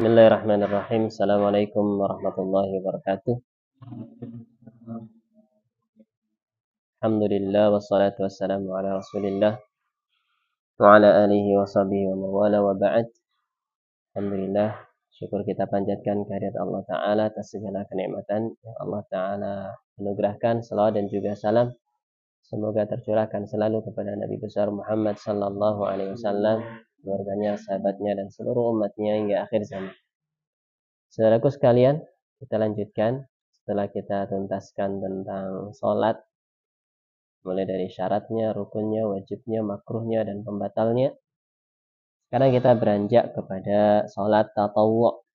Bismillahirrahmanirrahim. Assalamualaikum warahmatullahi wabarakatuh. Alhamdulillah wassalatu wassalamu ala Rasulillah wa ala alihi wa sahbihi wa mawala wa ba'd. Alhamdulillah, syukur kita panjatkan kehadirat Allah Ta'ala atas segala kenikmatan yang Allah Ta'ala anugerahkan. Salawat dan juga salam semoga tercurahkan selalu kepada Nabi besar Muhammad sallallahu alaihi wasallam, keluarganya, sahabatnya, dan seluruh umatnya hingga akhir zaman. Saudaraku sekalian, kita lanjutkan setelah kita tuntaskan tentang sholat, mulai dari syaratnya, rukunnya, wajibnya, makruhnya, dan pembatalnya. Sekarang kita beranjak kepada sholat tatawwu'.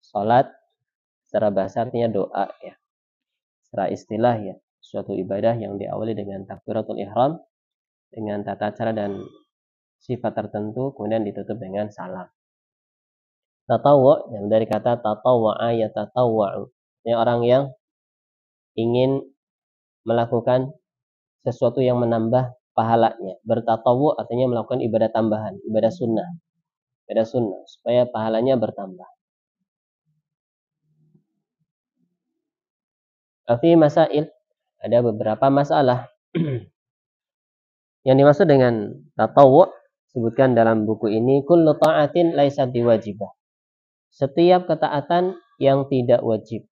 Sholat secara bahasa artinya doa ya. Secara istilah ya, suatu ibadah yang diawali dengan takbiratul ihram, dengan tata cara dan sifat tertentu, kemudian ditutup dengan salam. Tatawwu' yang dari kata tatawwa'a yatatawwa'u, ini orang yang ingin melakukan sesuatu yang menambah pahalanya. Bertatawwu' artinya melakukan ibadah tambahan, ibadah sunnah supaya pahalanya bertambah. Fi masail, ada beberapa masalah yang dimaksud dengan tatawwu' sebutkan dalam buku ini, kullu ta'atin laisat biwajibah. Setiap ketaatan yang tidak wajib,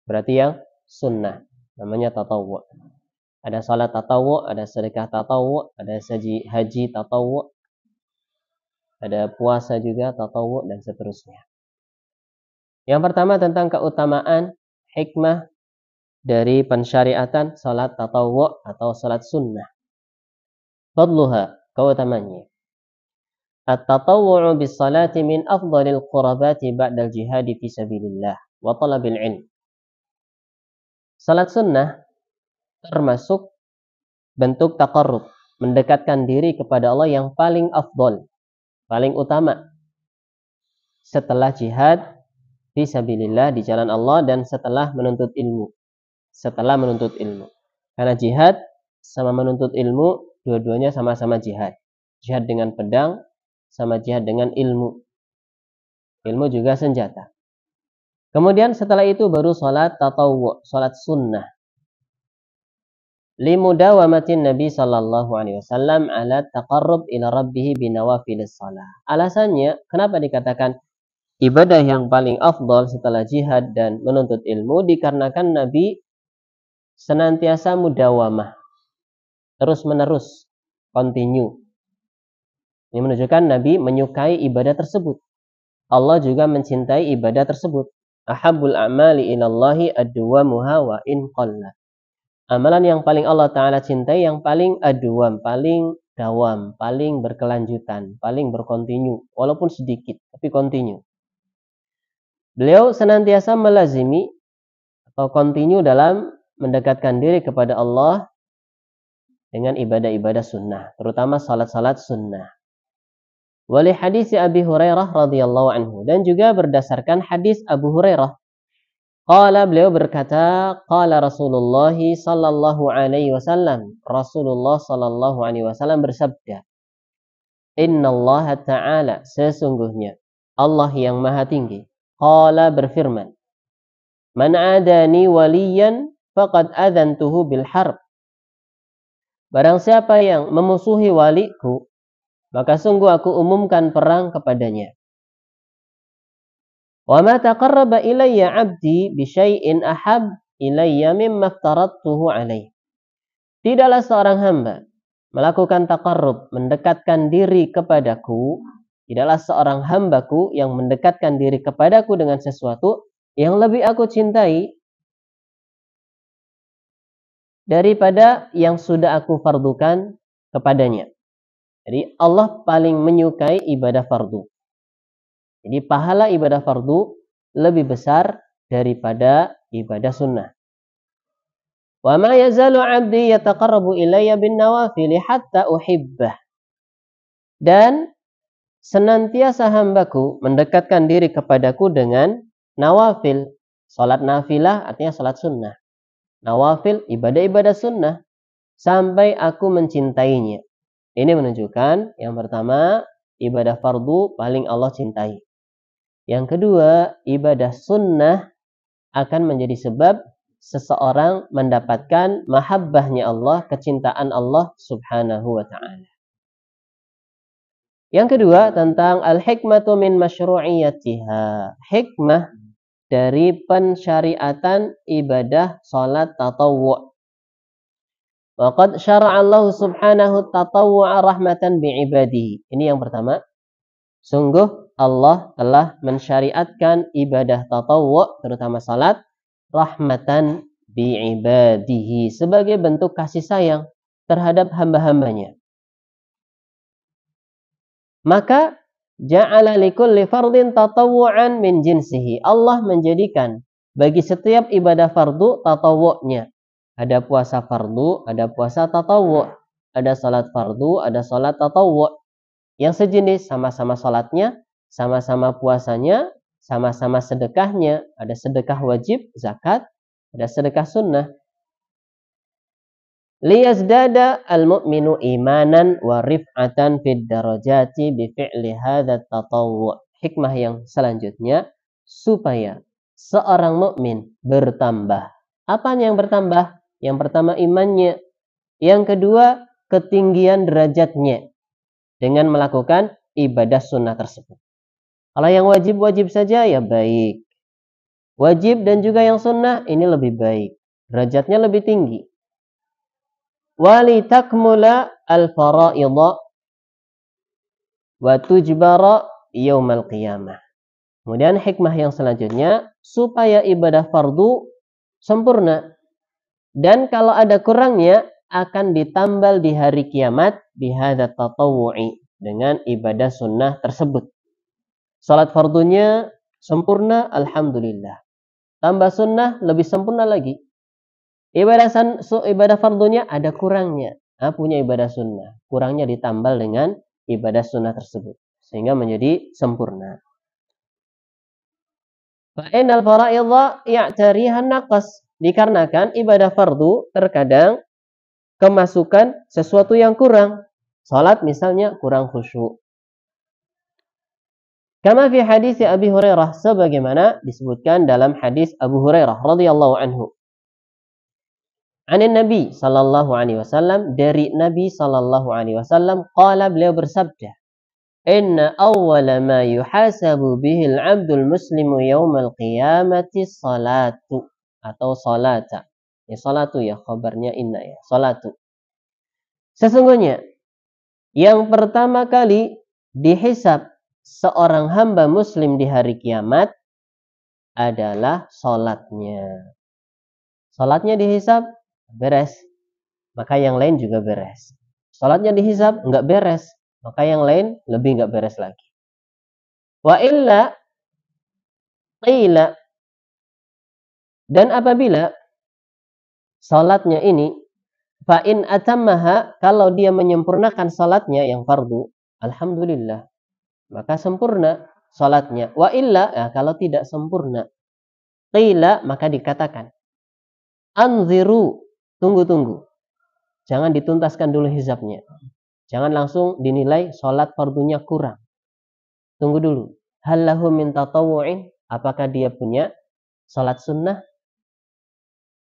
berarti yang sunnah, namanya tatawwu'. Ada salat tatawwu', ada sedekah tatawwu', ada haji tatawwu', ada puasa juga tatawwu', dan seterusnya. Yang pertama tentang keutamaan hikmah dari pensyariatan salat tatawwu' atau salat sunnah. Fadluha, keutamanya. At-tatawwu'u bis-salati min afdhalil qurabati ba'dal jihadi fi sabilillah wa talabil ilm. Salat sunnah termasuk bentuk taqarrub, mendekatkan diri kepada Allah yang paling afdal, paling utama setelah jihad fi sabilillah, di jalan Allah, dan setelah menuntut ilmu. Karena jihad sama menuntut ilmu, dua-duanya sama-sama jihad. Jihad dengan pedang sama jihad dengan ilmu. Ilmu juga senjata. Kemudian setelah itu baru salat tatawwu', salat sunnah. Limudawamatin Nabi sallallahu alaihi wasallam ala taqarrub ila rabbih binawafilis salah. Alasannya kenapa dikatakan ibadah yang paling afdal setelah jihad dan menuntut ilmu, dikarenakan Nabi senantiasa mudawamah, terus menerus, continue. Ini menunjukkan Nabi menyukai ibadah tersebut. Allah juga mencintai ibadah tersebut. Ahabbul a'mali ilallahi adwamuha wa in qalla. Amalan yang paling Allah Ta'ala cintai yang paling adwam, paling dawam, paling berkelanjutan, paling berkontinu, walaupun sedikit, tapi kontinu. Beliau senantiasa melazimi atau kontinu dalam mendekatkan diri kepada Allah dengan ibadah-ibadah sunnah, terutama salat-salat sunnah. Wali hadis Abi Hurairah radhiyallahu anhu, dan juga berdasarkan hadis Abu Hurairah. Qala, beliau berkata, qala Rasulullah sallallahu alaihi wasallam, Rasulullah sallallahu alaihi wasallam bersabda, Innallaha ta'ala, sesungguhnya Allah yang maha tinggi, qala, berfirman, Man adani waliyan faqad adhantuhu bil harb. Barang siapa yang memusuhi waliku, maka sungguh aku umumkan perang kepadanya. Wa ma taqarraba ilayya 'abdi bi syai'in ahab ilayya mimma aftaradtuhu 'alaihi. Tidaklah seorang hamba melakukan taqarrub, mendekatkan diri kepadaku, tidaklah seorang hambaku yang mendekatkan diri kepadaku dengan sesuatu yang lebih aku cintai daripada yang sudah aku fardukan kepadanya. Jadi Allah paling menyukai ibadah fardu. Jadi pahala ibadah fardu lebih besar daripada ibadah sunnah. Wa ma yazalu 'abdi yataqarrabu ilayya bin nawafil hatta uhibbah. Dan senantiasa hambaku mendekatkan diri kepadaku dengan nawafil. Salat nafilah artinya salat sunnah. Nawafil ibadah-ibadah sunnah sampai aku mencintainya. Ini menunjukkan yang pertama, ibadah fardu paling Allah cintai. Yang kedua, ibadah sunnah akan menjadi sebab seseorang mendapatkan mahabbahnya Allah, kecintaan Allah subhanahu wa ta'ala. Yang kedua, tentang al-hikmatu min masyru'iyatiha. Hikmah dari pensyariatan ibadah salat tatawwu'. Wa qad syara'a Allah subhanahu tatawwu'a rahmatan bi'ibadihi. Ini yang pertama. Sungguh Allah telah mensyariatkan ibadah tatawwu', terutama salat, rahmatan bi'ibadihi, sebagai bentuk kasih sayang terhadap hamba-hambanya. Maka ja'ala likulli fardin tatawwu'an min jinsihi. Allah menjadikan bagi setiap ibadah fardu tatawwu'nya. Ada puasa fardu, ada puasa tatawwu'. Ada salat fardu, ada salat tatawwu'. Yang sejenis, sama-sama salatnya, sama-sama puasanya, sama-sama sedekahnya. Ada sedekah wajib, zakat, ada sedekah sunnah. Liyazdada al-mu'minu imanan wa rif'atan fid darajati bi fi'li hadza tatawwu'. Hikmah yang selanjutnya, supaya seorang mukmin bertambah. Apa yang bertambah? Yang pertama imannya, yang kedua ketinggian derajatnya dengan melakukan ibadah sunnah tersebut. Kalau yang wajib-wajib saja ya baik. Wajib dan juga yang sunnah ini lebih baik. Derajatnya lebih tinggi. Walitakmula al-fara'idha wa tujbara yaumal qiyamah. Kemudian hikmah yang selanjutnya, supaya ibadah fardu sempurna, dan kalau ada kurangnya akan ditambal di hari kiamat bihadza tatawwu'i, dengan ibadah sunnah tersebut. Salat fardunya sempurna, alhamdulillah. Tambah sunnah lebih sempurna lagi. Ibadah fardunya ada kurangnya. Punya ibadah sunnah. Kurangnya ditambal dengan ibadah sunnah tersebut. Sehingga menjadi sempurna. Fa'inal fara'idha ya'tarihan naqas. Dikarenakan ibadah fardu terkadang kemasukan sesuatu yang kurang. Salat misalnya kurang khusyuk. Kama fi hadis Abi Hurairah, sebagaimana disebutkan dalam hadis Abu Hurairah radhiyallahu anhu. Anin Nabi sallallahu alaihi wasallam, dari Nabi sallallahu alaihi wasallam, qala, beliau bersabda, inna awwala ma yuhasabu bihi al-'abdul muslimu yaumal qiyamati salatu, atau salata. Ya salatu ya, khabarnya inna ya, salatu. Sesungguhnya yang pertama kali dihisab seorang hamba muslim di hari kiamat adalah salatnya. Salatnya dihisab, beres, maka yang lain juga beres. Salatnya dihisab, enggak beres, maka yang lain lebih enggak beres lagi. Wa illa qila, dan apabila salatnya ini, fa in atammaha, kalau dia menyempurnakan salatnya yang fardu, alhamdulillah, maka sempurna salatnya. Wa illa, kalau tidak sempurna, qila, maka dikatakan, anziru, tunggu. Jangan dituntaskan dulu hisabnya. Jangan langsung dinilai sholat fardunya kurang. Tunggu dulu. Hal lahu min tatawu'in? Apakah dia punya sholat sunnah?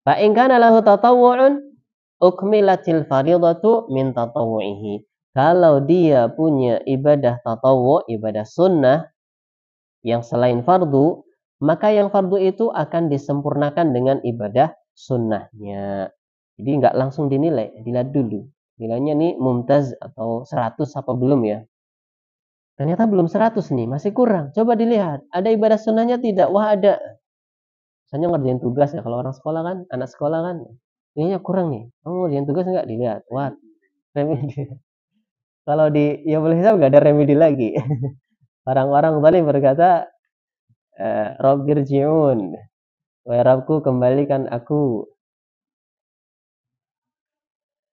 Fa in kana lahu tatawu'un ukmilatil faridatu min tatawu'ihi. Kalau dia punya ibadah tatawwu', ibadah sunnah yang selain fardu, maka yang fardu itu akan disempurnakan dengan ibadah sunnahnya. Jadi nggak langsung dinilai, dilihat dulu. Nilainya nih mumtaz atau 100 apa belum ya. Ternyata belum 100 nih, masih kurang. Coba dilihat, ada ibadah sunnahnya tidak? Wah ada. Misalnya ngerjain tugas ya, kalau orang sekolah kan, anak sekolah kan, kayaknya kurang nih. Kamu ngerjain tugas nggak? Dilihat. Wah, remedi. Kalau di ya boleh hisab nggak ada remedi lagi. Orang-orang zalim berkata, Rabbirji'un, wahai Rabbku kembalikan aku,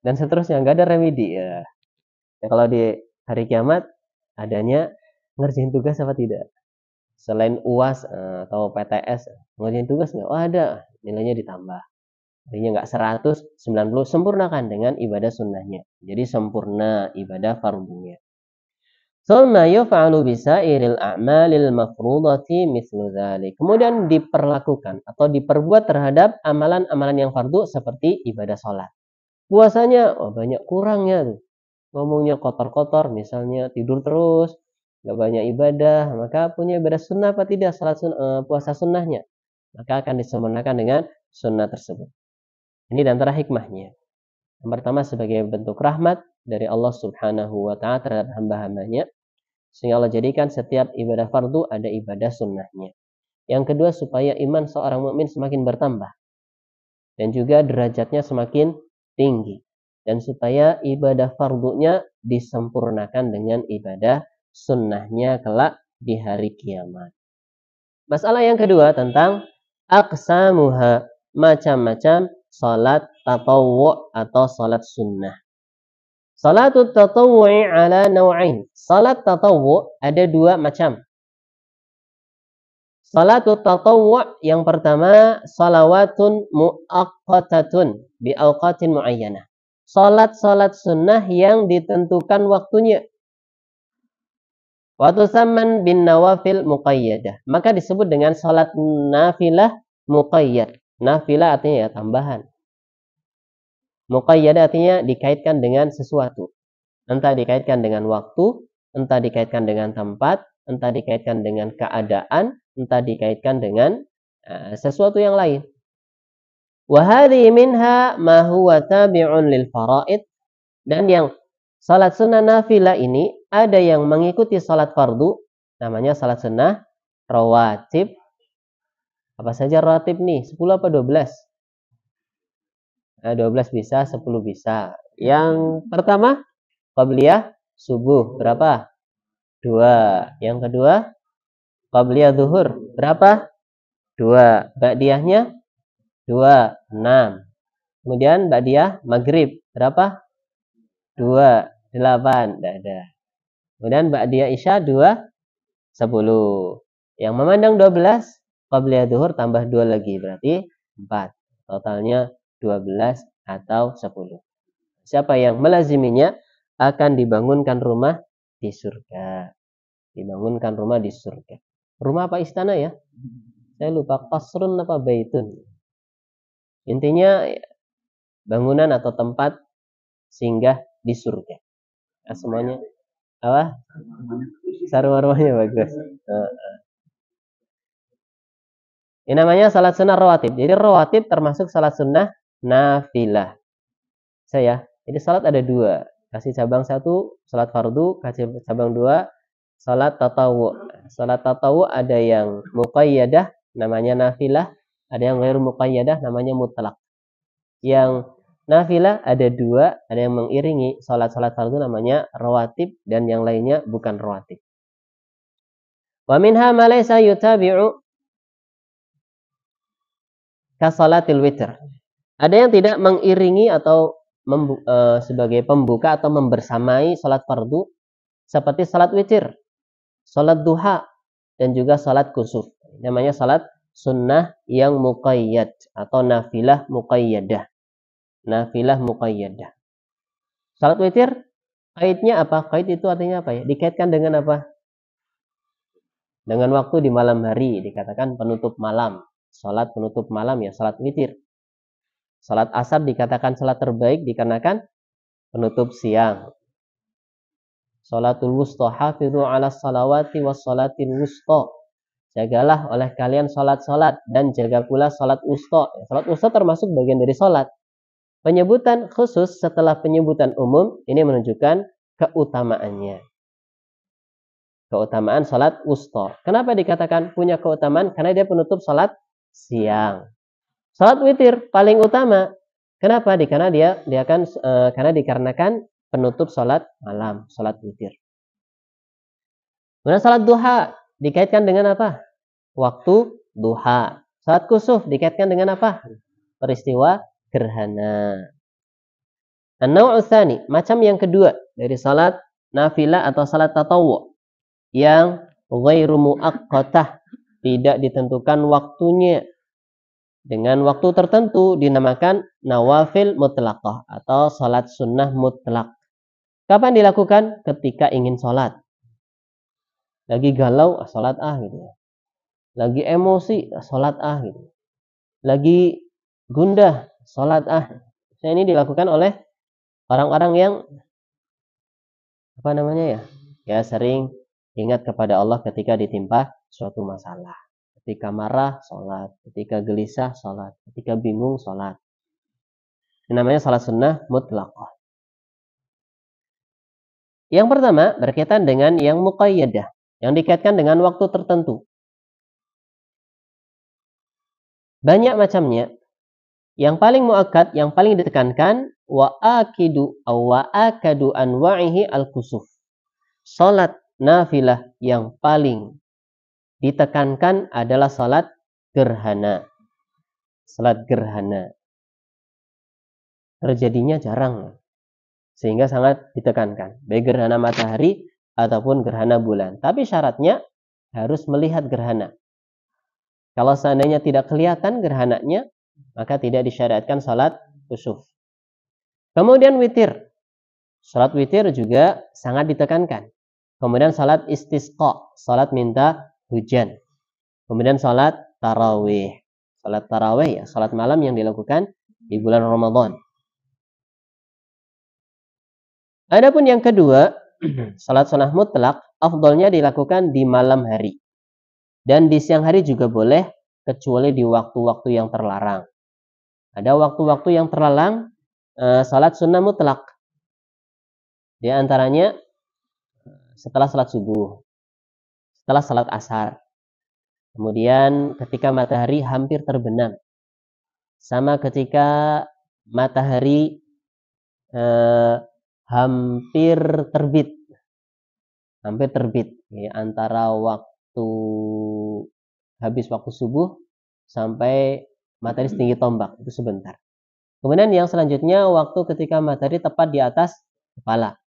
dan seterusnya, nggak ada remedi ya. Kalau di hari kiamat adanya ngerjain tugas apa tidak, selain UAS atau PTS, ngerjain tugas nggak? Oh ada, nilainya ditambah, artinya nggak 100, 90, sempurnakan dengan ibadah sunnahnya, jadi sempurna ibadah fardunya. Tsumma yuf'alu bisairil a'malil mafrudati mithlu dzalik. Kemudian diperlakukan atau diperbuat terhadap amalan-amalan yang fardu seperti ibadah salat. Puasanya banyak kurangnya tuh. Ngomongnya kotor-kotor, misalnya tidur terus, nggak banyak ibadah, maka punya ibadah sunnah apa tidak puasa sunnahnya, maka akan disempurnakan dengan sunnah tersebut. Ini di antara hikmahnya. Yang pertama sebagai bentuk rahmat dari Allah Subhanahu wa taala terhadap hamba-hambanya, sehingga Allah jadikan setiap ibadah fardu ada ibadah sunnahnya. Yang kedua supaya iman seorang mukmin semakin bertambah dan juga derajatnya semakin tinggi, dan supaya ibadah fardunya disempurnakan dengan ibadah sunnahnya kelak di hari kiamat. Masalah yang kedua tentang aqsamuha, macam-macam salat tatawwu atau salat sunnah. Salatut tatawwu'i ala naw'ain. Salat tatawwu ada dua macam. Salatut tatawwu' yang pertama salawatun muaqqatatun bi awqatin muayyanah. Salat-salat sunnah yang ditentukan waktunya. Wa tusamman bin nawafil muqayyadah. Maka disebut dengan salat nafilah muqayyad. Nafilah artinya ya tambahan. Muqayyadah artinya dikaitkan dengan sesuatu. Entah dikaitkan dengan waktu, entah dikaitkan dengan tempat, entah dikaitkan dengan keadaan, entah dikaitkan dengan sesuatu yang lain. Wa hadhihi minha ma huwa tabi'un lil faraid. Dan yang salat sunnah nafilah ini ada yang mengikuti salat fardu, namanya salat sunnah rawatib. Apa saja rawatib nih? 10 apa 12? 12 bisa, 10 bisa. Yang pertama qabliyah subuh, berapa? 2. Yang kedua qabliyah zuhur, berapa? 2. Ba'diyahnya 2, 6. Kemudian ba'diyah maghrib, berapa? 2, 8. Tidak ada. Kemudian ba'diyah isya 2, 10. Yang memandang 12, qabliyah zuhur tambah 2 lagi, berarti 4. Totalnya 12 atau 10. Siapa yang melaziminya akan dibangunkan rumah di surga. Dibangunkan rumah di surga. Rumah apa istana ya? Saya lupa, qasrun apa baitun. Intinya bangunan atau tempat singgah di surga. Semuanya apa? Sarwa-rumahnya bagus. Ini namanya salat sunnah rawatib. Jadi rawatib termasuk salat sunnah nafilah. Jadi salat ada 2. Kasih cabang 1 salat fardu, kasih cabang 2 salat tatawwu. Salat tatawwu ada yang muqayyadah namanya nafilah, ada yang ghairu muqayyadah namanya mutlaq. Yang nafilah ada 2, ada yang mengiringi salat-salat fardu namanya rawatib, dan yang lainnya bukan rawatib. Wa minha ma laysa yutabi'u ka salatil witr. Ada yang tidak mengiringi atau sebagai pembuka atau membersamai salat fardu seperti salat witir, salat duha, dan juga salat kusuf. Namanya salat sunnah yang muqayyad atau nafilah muqayyadah. Nafilah muqayyadah. Salat witir kaitnya apa? Kait itu artinya apa ya? Dikaitkan dengan apa? Dengan waktu di malam hari, dikatakan penutup malam. Salat penutup malam ya salat witir. Salat asar dikatakan salat terbaik dikarenakan penutup siang. Salatul wusta, hafizu ala salawati was salatil wusta. Jagalah oleh kalian salat-salat dan jaga pula salat wusta. Salat wusta termasuk bagian dari salat. Penyebutan khusus setelah penyebutan umum ini menunjukkan keutamaannya. Keutamaan salat wusta. Kenapa dikatakan punya keutamaan? Karena dia penutup salat siang. Salat witir paling utama. Kenapa? Karena karena dikarenakan penutup salat malam, salat witir. Kemudian salat duha dikaitkan dengan apa? Waktu duha. Salat kusuf dikaitkan dengan apa? Peristiwa gerhana. An-naw'u tsani, macam yang kedua dari salat nafilah atau salat tatawwu yang ghairu muaqqatah, tidak ditentukan waktunya. Dengan waktu tertentu dinamakan nawafil mutlaqah atau salat sunnah mutlak. Kapan dilakukan? Ketika ingin salat. Lagi galau, sholat gitu ya. Lagi emosi, sholat gitu. Lagi gundah, sholat Ini dilakukan oleh orang-orang yang apa namanya ya? Ya sering ingat kepada Allah ketika ditimpa suatu masalah. Ketika marah, sholat. Ketika gelisah, sholat. Ketika bingung, sholat. Ini namanya sholat sunnah mutlaqah. Yang pertama berkaitan dengan yang muqayyadah, yang dikaitkan dengan waktu tertentu. Banyak macamnya. Yang paling muakkad, yang paling ditekankan, wa akadu anwa'ihi al-kusuf. Salat nafilah yang paling ditekankan adalah salat gerhana. Salat gerhana. Terjadinya jarang, sehingga sangat ditekankan. Baik gerhana matahari ataupun gerhana bulan. Tapi syaratnya harus melihat gerhana. Kalau seandainya tidak kelihatan gerhananya, maka tidak disyariatkan salat kusuf. Kemudian witir. Salat witir juga sangat ditekankan. Kemudian salat istisqa, salat minta hujan. Kemudian salat tarawih. Salat tarawih ya, salat malam yang dilakukan di bulan Ramadan. Adapun yang kedua, salat sunnah mutlak, afdolnya dilakukan di malam hari. Dan di siang hari juga boleh, kecuali di waktu-waktu yang terlarang. Ada waktu-waktu yang terlarang salat sunnah mutlak. Di antaranya setelah salat subuh, setelah salat asar, kemudian ketika matahari hampir terbenam, sama ketika matahari hampir terbit. Ya, antara waktu habis waktu subuh sampai matahari setinggi tombak, itu sebentar. Kemudian yang selanjutnya waktu ketika matahari tepat di atas kepala.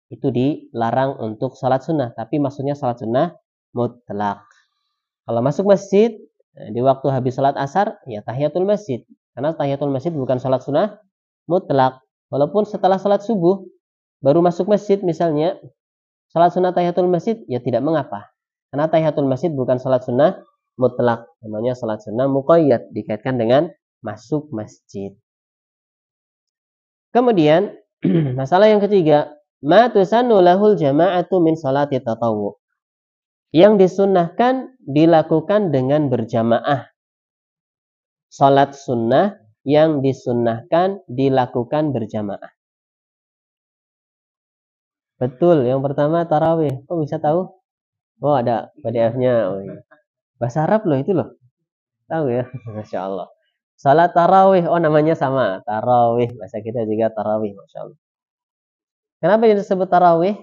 Itu dilarang untuk salat sunnah, tapi maksudnya salat sunnah mutlak. Kalau masuk masjid di waktu habis salat asar, ya tahiyatul masjid. Karena tahiyatul masjid bukan salat sunnah mutlak. Walaupun setelah salat subuh baru masuk masjid misalnya, salat sunnah tahiyatul masjid, ya tidak mengapa. Karena tahiyatul masjid bukan salat sunnah mutlak. Namanya salat sunnah muqayyad, dikaitkan dengan masuk masjid. Kemudian masalah yang ketiga, ma tusannu lahul jama'atu min salati tatawwu. Yang disunnahkan dilakukan dengan berjamaah. Salat sunnah yang disunnahkan dilakukan berjamaah. Betul, yang pertama tarawih. Kok bisa tahu? Oh, ada PDF-nya. Oh, iya. Bahasa Arab loh itu loh. Tahu ya? Masya Allah. Salat tarawih, oh namanya sama. Tarawih, bahasa kita juga tarawih, Masya Allah. Kenapa disebut tarawih?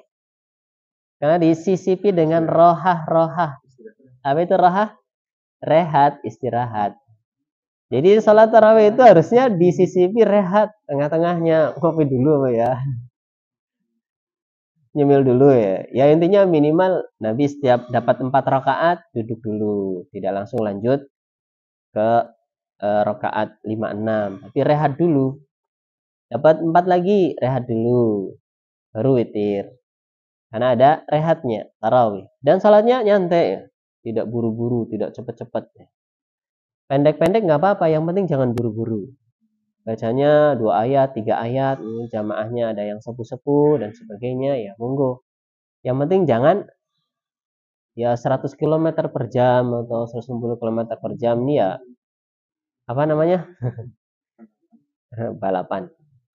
Karena disisipi dengan rohah. Apa itu rohah? Rehat, istirahat. Jadi salat tarawih itu harusnya disisipi rehat. Tengah-tengahnya kopi dulu ya. Nyemil dulu ya. Ya intinya minimal Nabi setiap dapat 4 rakaat duduk dulu. Tidak langsung lanjut ke rakaat 5-6. Tapi rehat dulu. Dapat 4 lagi, rehat dulu. Baru witir. Karena ada rehatnya, tarawih. Dan salatnya nyantai ya. Tidak buru-buru, tidak cepat-cepat. Pendek-pendek nggak apa-apa, yang penting jangan buru-buru. Bacanya 2 ayat, 3 ayat, jamaahnya ada yang sepuh-sepuh dan sebagainya, ya monggo. Yang penting jangan ya 100 km per jam atau 160 km per jam, ini ya apa namanya? Balapan.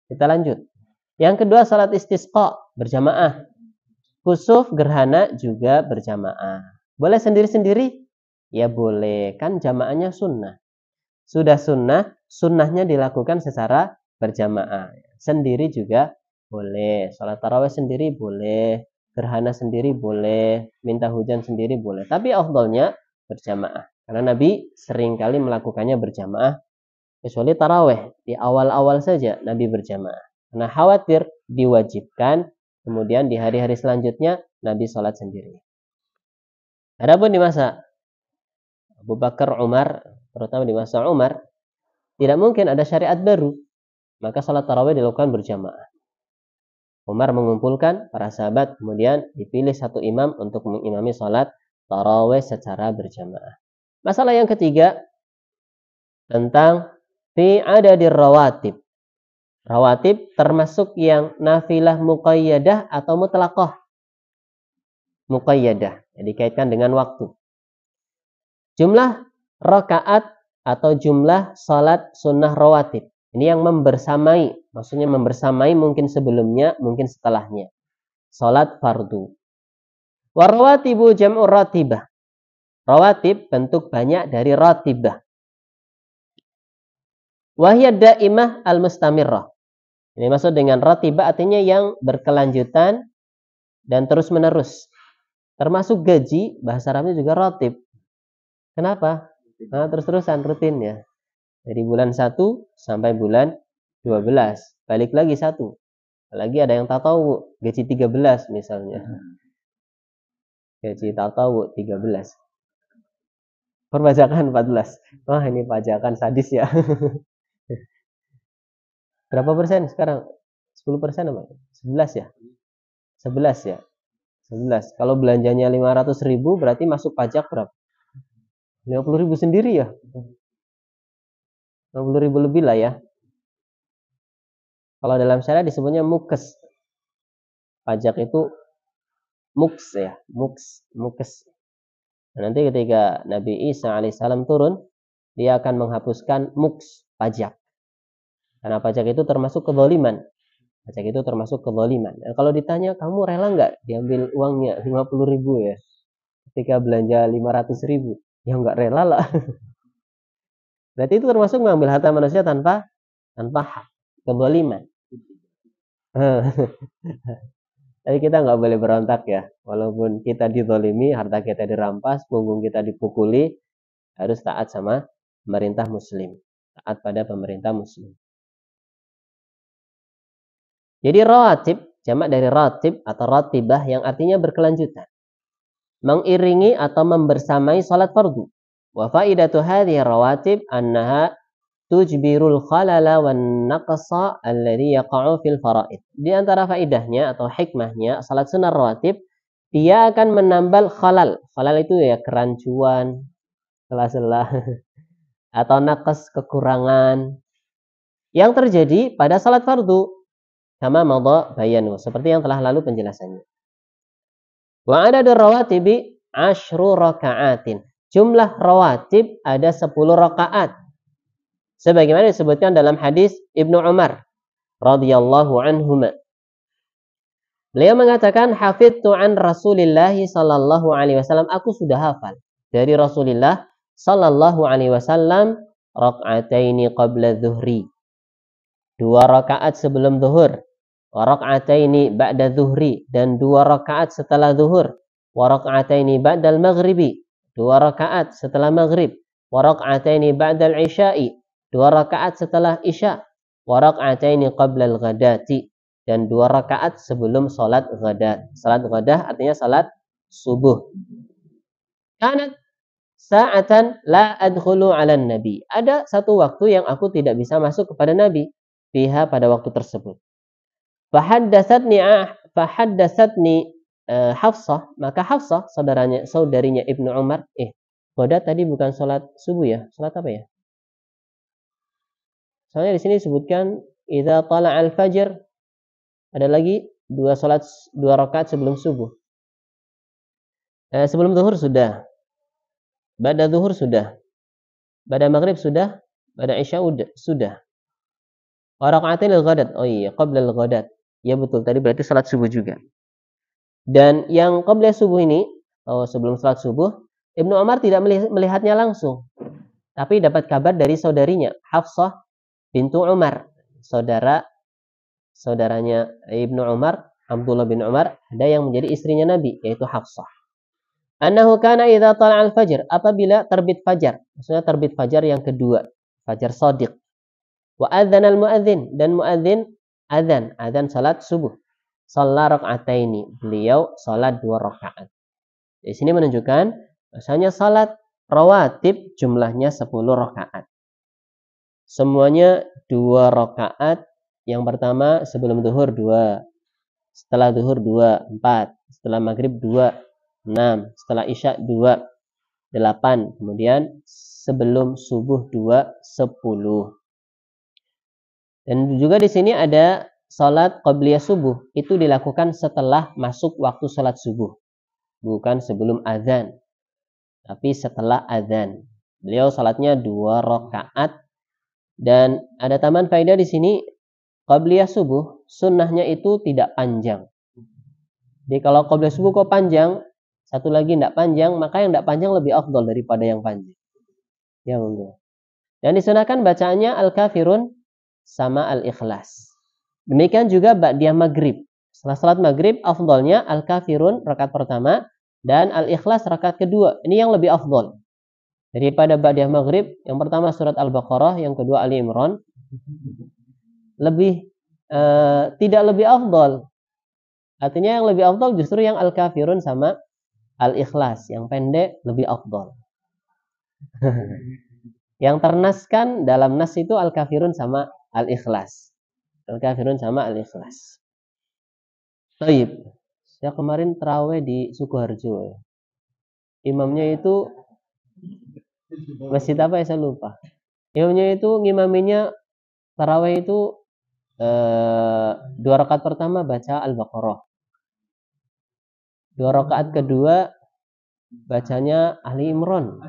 Kita lanjut. Yang kedua salat istisqa berjamaah. Kusuf gerhana juga berjamaah. Boleh sendiri-sendiri? Ya boleh, kan jamaahnya sunnah. Sudah sunnah, sunnahnya dilakukan secara berjamaah. Sendiri juga boleh. Salat tarawih sendiri boleh. Gerhana sendiri boleh. Minta hujan sendiri boleh. Tapi afdalnya berjamaah. Karena Nabi seringkali melakukannya berjamaah. Kecuali tarawih. Di awal-awal saja Nabi berjamaah. Karena khawatir diwajibkan. Kemudian di hari-hari selanjutnya Nabi sholat sendiri. Adapun di masa Abu Bakar, Umar, terutama di masa Umar, tidak mungkin ada syariat baru. Maka sholat tarawih dilakukan berjamaah. Umar mengumpulkan para sahabat, kemudian dipilih satu imam untuk mengimami sholat tarawih secara berjamaah. Masalah yang ketiga tentang fi adadir rawatib. Rawatib termasuk yang nafilah muqayyadah atau mutlaqah. Muqayyadah, jadi dikaitkan dengan waktu. Jumlah rakaat atau jumlah salat sunnah rawatib. Ini yang membersamai, maksudnya membersamai mungkin sebelumnya, mungkin setelahnya. Salat fardu. Warawatibu jam'ur ratibah. Rawatib bentuk banyak dari ratibah. Wahiyad da'imah al-mustamirrah. Ini maksud dengan ratibah artinya yang berkelanjutan dan terus menerus. Termasuk gaji, bahasa Arabnya juga ratib. Kenapa? Nah, terus-terusan rutin ya. Dari bulan 1 sampai bulan 12. Balik lagi 1. Lagi ada yang tatawu, gaji 13 misalnya. Gaji tatawu 13. Perpajakan 14. Wah, ini pajakan sadis ya. Berapa persen sekarang? 10% apa? 11 ya? 11 ya? 11. Kalau belanjanya 500.000 berarti masuk pajak berapa? 50.000 sendiri ya? 50.000 lebih lah ya. Kalau dalam syariat disebutnya mukes. Pajak itu muks ya, mukes. Nanti ketika Nabi Isa alaihissalam turun, dia akan menghapuskan muks, pajak. Karena pajak itu termasuk kezaliman. Pajak itu termasuk kezaliman. Nah, kalau ditanya, kamu rela nggak diambil uangnya 50.000 ya? Ketika belanja 500.000, ya nggak rela lah. Berarti itu termasuk mengambil harta manusia tanpa hak, kezaliman. Tapi kita nggak boleh berontak ya. Walaupun kita dizalimi, harta kita dirampas, punggung kita dipukuli, harus taat sama pemerintah muslim. Taat pada pemerintah muslim. Jadi rawatib, jamak dari ratib atau ratibah yang artinya berkelanjutan. Mengiringi atau membersamai salat fardu. Wa faidatu hadhihi rawatib annaha tujbirul khalala wan naqsa alladhi yaqa'u fil faraid. Di antara faidahnya atau hikmahnya salat sunnah rawatib, dia akan menambal khalal. Khalal itu ya kerancuan, celah-celah atau naqas, kekurangan yang terjadi pada salat fardu. Kama madha bayanu, seperti yang telah lalu penjelasannya. Wa adadu rawatibi 10 raka'atin. Jumlah rawatib ada 10 rakaat. Sebagaimana disebutkan dalam hadis Ibnu Umar radhiyallahu anhuma. Beliau mengatakan hafidtu an Rasulillah sallallahu alaihi wasallam, aku sudah hafal dari Rasulullah sallallahu alaihi wasallam raka'ataini qabla dzuhri. 2 rakaat sebelum zuhur, wa raka'ataini ba'da dzuhri, dan 2 rakaat setelah zuhur, wa raka'ataini ba'dal maghribi, 2 rakaat setelah maghrib, wa raka'ataini ba'dal isya'i, 2 rakaat setelah isya, wa raka'ataini qablal ghadati, dan 2 rakaat sebelum salat ghadat. Salat ghadah artinya salat subuh. Kanat sa'atan la adkhulu 'alan nabi. Ada satu waktu yang aku tidak bisa masuk kepada Nabi fiha, pada waktu tersebut. Fahaddatsatni Hafsah, maka Hafsah saudarinya Ibnu Umar. Ghadat tadi bukan salat subuh ya? Salat apa ya? Soalnya di sini disebutkan idza tala'al fajr. Ada lagi 2 rakaat sebelum subuh. Sebelum zuhur sudah. Ba'da zuhur sudah. Ba'da maghrib sudah. Ba'da isya sudah. Wa raka'atain al-ghadat. Oh iya, qabla al-ghadat. Ya betul, tadi berarti salat subuh juga. Dan yang qabla subuh ini, sebelum salat subuh, Ibnu Umar tidak melihatnya langsung. Tapi dapat kabar dari saudarinya, Hafsah bintu Umar. Saudaranya Ibnu Umar, Abdullah bin Umar, ada yang menjadi istrinya Nabi, yaitu Hafsah. Annahu kana idza tala'al fajr, apabila terbit fajar, maksudnya terbit fajar yang kedua, fajar shadiq. Wa adzana al-muadzin, dan muadzin azan salat subuh. Shalla raka'ataini, beliau salat 2 rakaat. Di sini menunjukkan bahwasanya salat rawatib jumlahnya 10 rakaat. Semuanya 2 rakaat. Yang pertama sebelum zuhur 2, setelah zuhur 2, 4, setelah maghrib 2, 6, setelah isya 2, 8, kemudian sebelum subuh 2, 10. Dan juga di sini ada salat qabliyah subuh, itu dilakukan setelah masuk waktu salat subuh, bukan sebelum azan, tapi setelah azan. Beliau salatnya 2 rakaat. Dan ada tambahan faedah di sini, qabliyah subuh sunnahnya itu tidak panjang. Jadi kalau qabliyah subuh kok panjang, satu lagi tidak panjang, maka yang tidak panjang lebih afdal daripada yang panjang. Ya monggo. Dan disunahkan bacaannya al-kafirun sama al-ikhlas. Demikian juga ba'diyah maghrib. Setelah salat maghrib, afdalnya al-kafirun rakaat pertama dan al-ikhlas rakaat kedua. Ini yang lebih afdal daripada ba'diyah maghrib. Yang pertama surat Al-Baqarah, yang kedua Ali Imran. Lebih tidak lebih afdal. Artinya yang lebih afdal justru yang al-kafirun sama al-ikhlas. Yang pendek lebih afdal. Yang ternaskan dalam nas itu al-kafirun sama al-ikhlas. Al-kafirun sama al-ikhlas. Baik. Saya kemarin tarawih di Sukoharjo. Imamnya itu masjid apa ya, saya lupa. Imamnya itu ngimaminya tarawih itu 2 rakaat pertama baca Al-Baqarah. 2 rakaat kedua bacanya Ali Imran.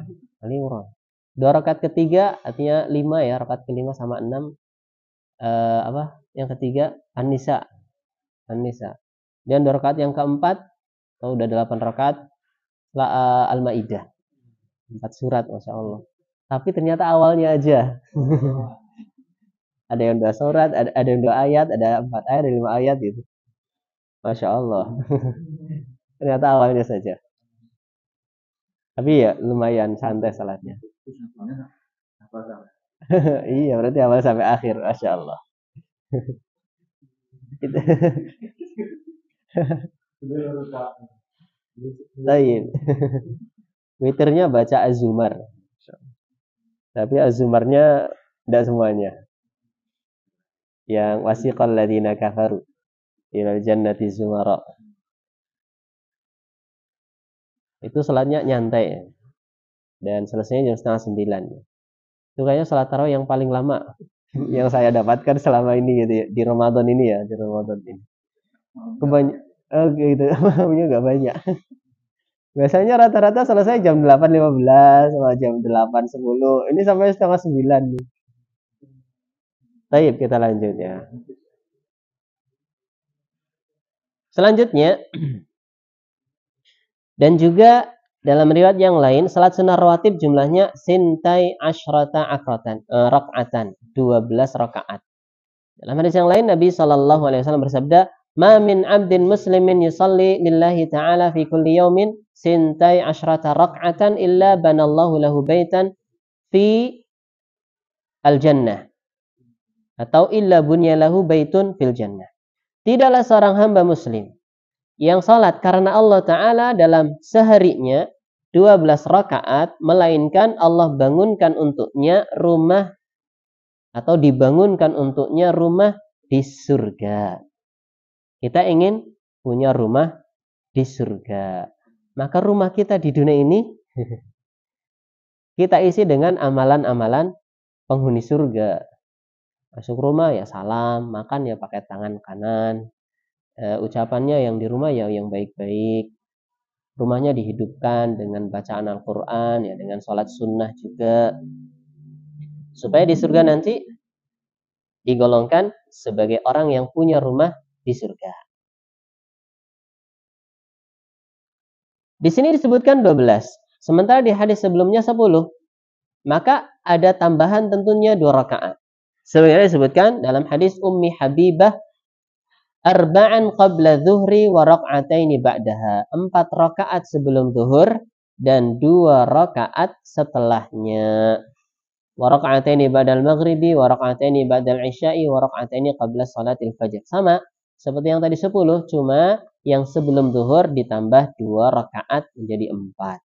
2 rakaat ketiga artinya 5 ya, rakaat kelima sama 6 yang ketiga An-Nisa. Dan 2 rakaat yang keempat udah 8 rakaat Al-Maidah. 4 surat, Masya Allah. Tapi ternyata awalnya aja. Ada yang 2 surat, ada yang 2 ayat, ada 4 ayat, ada 5 ayat gitu. Masya Allah. Ternyata awalnya saja. Tapi ya lumayan santai salatnya. Iya, berarti awal sampai akhir. Masya Allah. Baik. Witirnya baca Az-Zumar. Tapi Az-Zumarnya tidak semuanya. Yang wasiqal ladina kafaru ilal jannati zumara. Itu salatnya nyantai. Dan selesainya jam 8:30. Itu kayaknya salat tarawih yang paling lama yang saya dapatkan selama ini gitu ya, di Ramadan ini ya, di Ramadan ini. Gitu, malamnya enggak banyak. Biasanya rata-rata selesai jam 8:15 sama jam 8:10. Ini sampai 8:30 nih. Baik, kita lanjut ya. Selanjutnya, dan juga dalam riwayat yang lain, salat sunnah rawatib jumlahnya sintai asyrata rak'atan, 12 rakaat. Dalam hadis yang lain Nabi SAW bersabda, "Ma min 'abdin muslimin yusalli lillahi ta'ala fi kulli yawmin sintai asyrata rak'atan illa banallahu lahu baitan fi al-jannah." Atau illa bunyalahu baitun fil jannah. Tidaklah seorang hamba muslim yang salat karena Allah Ta'ala dalam seharinya 12 rakaat, melainkan Allah bangunkan untuknya rumah atau dibangunkan untuknya rumah di surga. Kita ingin punya rumah di surga. Maka rumah kita di dunia ini kita isi dengan amalan-amalan penghuni surga. Masuk rumah ya salam, makan ya pakai tangan kanan. Ucapannya yang di rumah ya yang baik-baik. Rumahnya dihidupkan dengan bacaan Al-Quran, ya dengan sholat sunnah juga. Supaya di surga nanti digolongkan sebagai orang yang punya rumah di surga. Di sini disebutkan 12. Sementara di hadis sebelumnya 10. Maka ada tambahan tentunya 2 rakaat. Sebenarnya disebutkan dalam hadis Ummi Habibah, arba'an qabla zuhri wa rak'ataini ba'daha. 4 rakaat sebelum zuhur dan 2 rakaat setelahnya. Wa rak'ataini ba'dal maghribi wa rak'ataini ba'dal isya'i wa rak'ataini qabla salatil fajr. Sama seperti yang tadi 10, cuma yang sebelum zuhur ditambah 2 rakaat menjadi 4.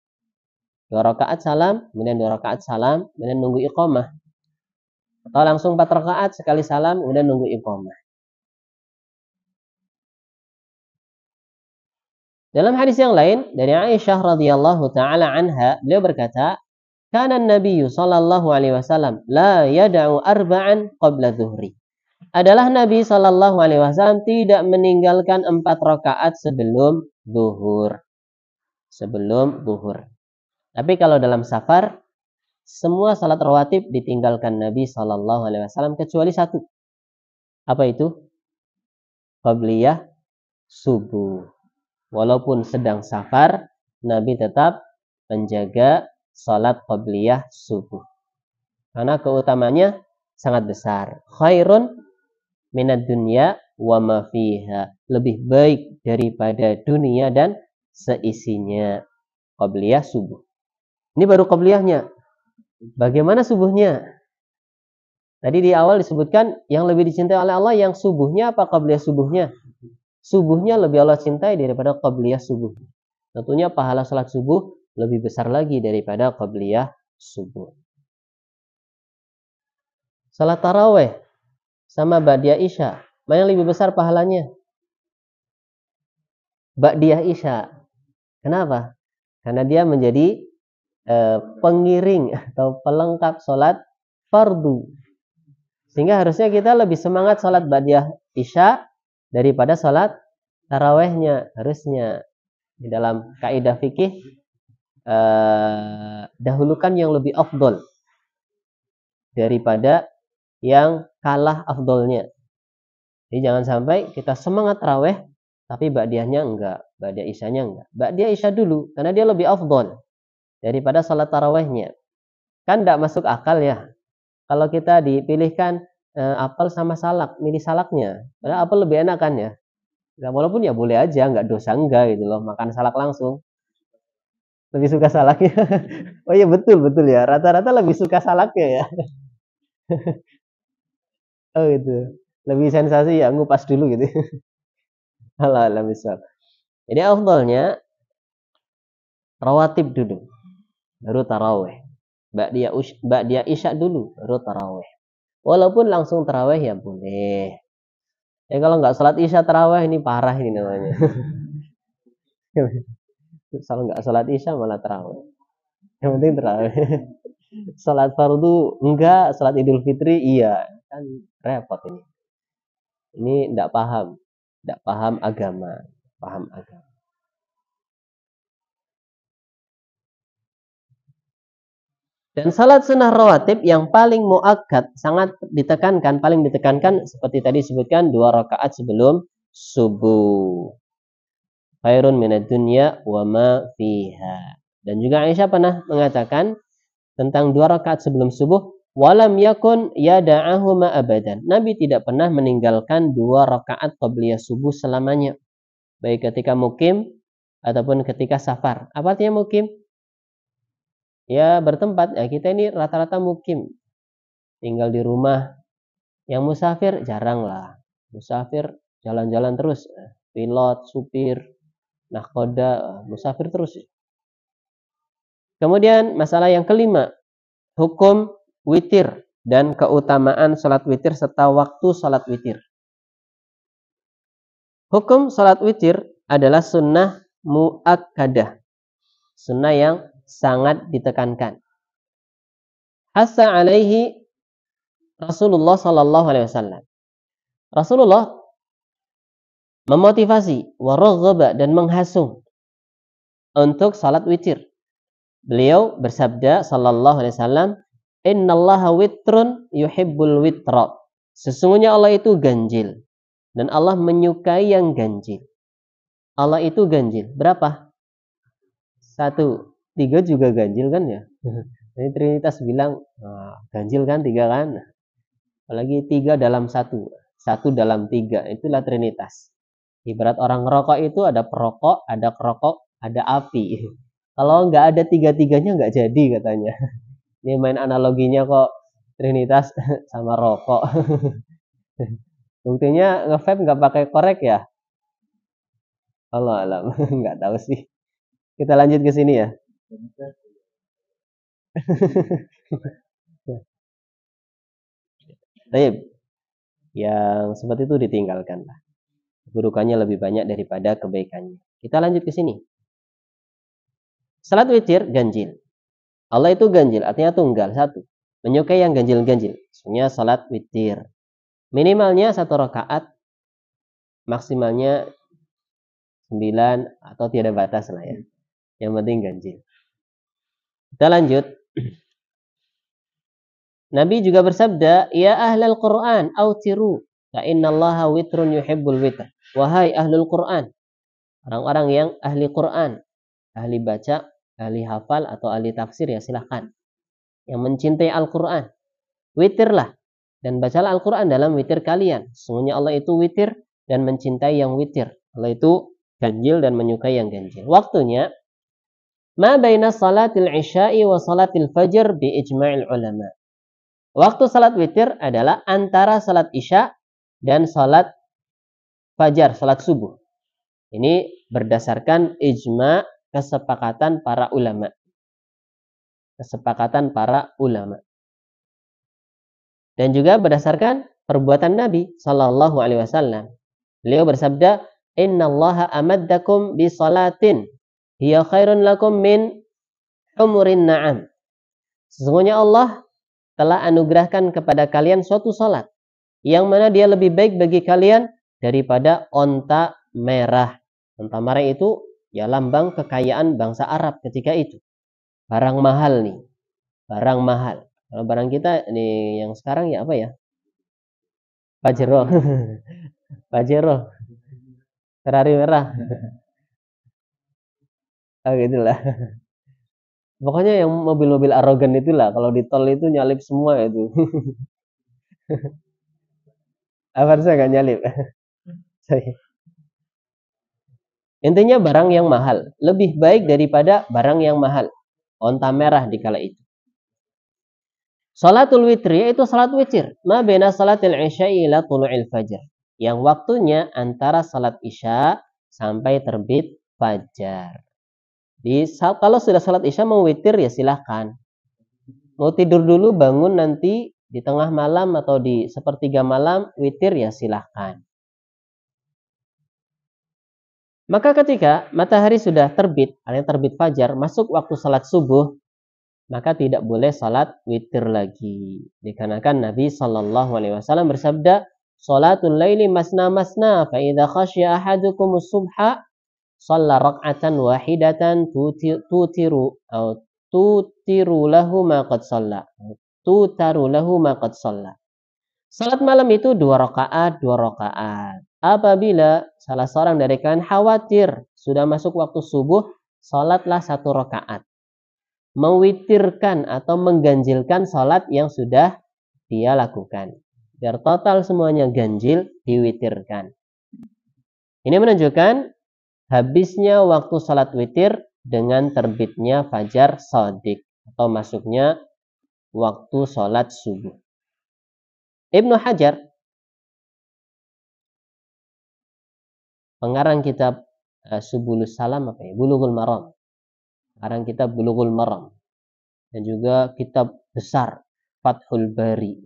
2 rakaat salam, kemudian 2 rakaat salam, kemudian nunggu iqamah. Atau langsung 4 rakaat sekali salam, kemudian nunggu iqamah. Dalam hadis yang lain dari Aisyah radhiyallahu taala anha, beliau berkata, "Kana an-nabiy sallallahu alaihi wasallam la yad'u arba'an qabla dhuhri." Adalah Nabi sallallahu alaihi wasallam tidak meninggalkan 4 rakaat sebelum zuhur. Sebelum zuhur. Tapi kalau dalam safar, semua salat rawatib ditinggalkan Nabi sallallahu alaihi wasallam kecuali satu. Apa itu? Qabliyah subuh. Walaupun sedang safar, Nabi tetap menjaga salat qabliyah subuh. Karena keutamanya sangat besar. Khairun minad dunya wa ma fiha. Lebih baik daripada dunia dan seisinya. Qabliyah subuh. Ini baru qabliyahnya. Bagaimana subuhnya? Tadi di awal disebutkan yang lebih dicintai oleh Allah yang subuhnya apa qabliyah subuhnya? Subuhnya lebih Allah cintai daripada qabliyah subuh. Tentunya pahala salat subuh lebih besar lagi daripada qabliyah subuh. Salat tarawih sama ba'diyah isya, mana yang lebih besar pahalanya? Ba'diyah isya. Kenapa? Karena dia menjadi pengiring atau pelengkap salat fardu. Sehingga harusnya kita lebih semangat salat ba'diyah isya daripada salat tarawihnya. Harusnya di dalam kaidah fikih dahulukan yang lebih afdol daripada yang kalah afdolnya. Jadi jangan sampai kita semangat tarawih tapi ba'diyahnya enggak, ba'diyah isyanya enggak. Ba'diyah isya dulu karena dia lebih afdol daripada salat tarawihnya. Kan enggak masuk akal ya. Kalau kita dipilihkan apel sama salak, milih salaknya. Padahal apel lebih enak kan ya. Nah, walaupun ya boleh aja, enggak dosa enggak gitu loh, makan salak langsung. Lebih suka salaknya. Oh iya betul ya. Rata-rata lebih suka salaknya ya. Oh gitu. Lebih sensasi ya ngupas dulu gitu. Alah misal. Jadi afdalnya rawatib dulu, baru tarawih. Ba'diyah isya dulu, baru tarawih. Walaupun langsung tarawih ya boleh. Ya kalau nggak sholat isya tarawih ini parah ini namanya. Kalau nggak sholat isya malah tarawih. Yang penting tarawih. Sholat fardu enggak, sholat idul fitri iya, kan repot ini. Ini enggak paham agama, paham agama. Dan salat sunnah rawatib yang paling muakkad, sangat ditekankan, paling ditekankan seperti tadi disebutkan 2 rakaat sebelum subuh. Khairun minad dunya wa ma fiha. Dan juga Aisyah pernah mengatakan tentang 2 rakaat sebelum subuh, walam yakun yada'ahuma abadan. Nabi tidak pernah meninggalkan 2 rakaat qabliyah subuh selamanya, baik ketika mukim ataupun ketika safar. Apa artinya mukim? Ya bertempat, ya kita ini rata-rata mukim, tinggal di rumah. Yang musafir jarang lah. Musafir jalan-jalan terus, pilot, supir, nahkoda, musafir terus. Kemudian masalah yang kelima, hukum witir dan keutamaan salat witir serta waktu salat witir. Hukum salat witir adalah sunnah muakkadah, sunnah yang sangat ditekankan. Hasa alaihi Rasulullah sallallahu alaihi wasallam. Rasulullah memotivasi, waraghaba dan menghasung untuk salat witir. Beliau bersabda sallallahu alaihi wasallam, "Innallaha witrun yuhibbul witra." Sesungguhnya Allah itu ganjil dan Allah menyukai yang ganjil. Allah itu ganjil. Berapa? 1. 3 juga ganjil kan ya? Jadi Trinitas bilang, ganjil kan 3 kan? Apalagi 3 dalam 1. 1 dalam 3. Itulah Trinitas. Ibarat orang ngerokok itu ada perokok, ada kerokok, ada api. Kalau nggak ada 3-3-nya nggak jadi katanya. Ini main analoginya kok Trinitas sama rokok. Buktinya nge-vape nggak pakai korek ya? Allah alam, nggak tahu sih. Kita lanjut ke sini ya. Baik, yang seperti itu ditinggalkan lah. Keburukannya lebih banyak daripada kebaikannya. Kita lanjut ke sini. Salat witir ganjil. Allah itu ganjil, artinya tunggal, satu. Menyukai yang ganjil-ganjil. Maksudnya salat witir. Minimalnya 1 rakaat, maksimalnya 9 atau tiada batas lah ya. Yang penting ganjil. Kita lanjut. Nabi juga bersabda, "Ya ahlal Qur'an, autiru, fa innallaha witrun yuhibbul witr." Wahai ahlul Qur'an, orang-orang yang ahli Qur'an, ahli baca, ahli hafal atau ahli tafsir ya silahkan. Yang mencintai Al-Qur'an, witirlah dan bacalah Al-Qur'an dalam witir kalian. Sesungguhnya Allah itu witir dan mencintai yang witir. Allah itu ganjil dan menyukai yang ganjil. Waktunya ma baina salatil isya'i wa salatil fajr bi ijma'il ulama. Waktu salat witir adalah antara salat isya dan salat fajar, salat subuh. Ini berdasarkan ijma' kesepakatan para ulama. Kesepakatan para ulama. Dan juga berdasarkan perbuatan Nabi sallallahu alaihi wasallam. Beliau bersabda, "Innallaha amaddakum bi salatin hiya khairun lakum min humurin na'am." Sesungguhnya Allah telah anugerahkan kepada kalian suatu salat yang mana dia lebih baik bagi kalian daripada onta merah. Onta merah itu ya lambang kekayaan bangsa Arab ketika itu. Barang mahal nih. Barang mahal. Kalau barang kita nih yang sekarang ya apa ya? Pajero. Pajero. Ferrari merah. Oh gitulah. Pokoknya yang mobil-mobil arogan itulah. Kalau di tol itu nyalip semua itu. Apa saya nggak nyalip? Intinya barang yang mahal. Lebih baik daripada barang yang mahal. Onta merah di kala itu. Salatul witri yaitu salat witir. Ma baina salatil isya'i ila tulu'il fajr. Yang waktunya antara salat isya sampai terbit fajar. Kalau sudah salat isya mau witir ya silahkan. Mau tidur dulu bangun nanti di tengah malam atau di sepertiga malam witir ya silahkan. Maka ketika matahari sudah terbit, alias terbit fajar, masuk waktu salat subuh, maka tidak boleh salat witir lagi. Dikarenakan Nabi sallallahu alaihi wasallam bersabda, "Salatul laili masna masna, fa idza khasya ahadukumus subha shalla rak'atan wahidatan tutiru lahu ma qad shalla." Tutaru lahu ma qad shalla. Salat malam itu 2 rakaat, 2 rakaat. Apabila salah seorang dari kalian khawatir sudah masuk waktu subuh, salatlah 1 rakaat. Mewitirkan atau mengganjilkan salat yang sudah dia lakukan. Biar total semuanya ganjil, diwitirkan. Ini menunjukkan habisnya waktu salat witir dengan terbitnya fajar shadiq atau masuknya waktu salat subuh. Ibnu Hajar, pengarang kitab Subulus Salam Bulughul Maram. Pengarang kitab Bulughul Maram. Dan juga kitab besar Fathul Bari.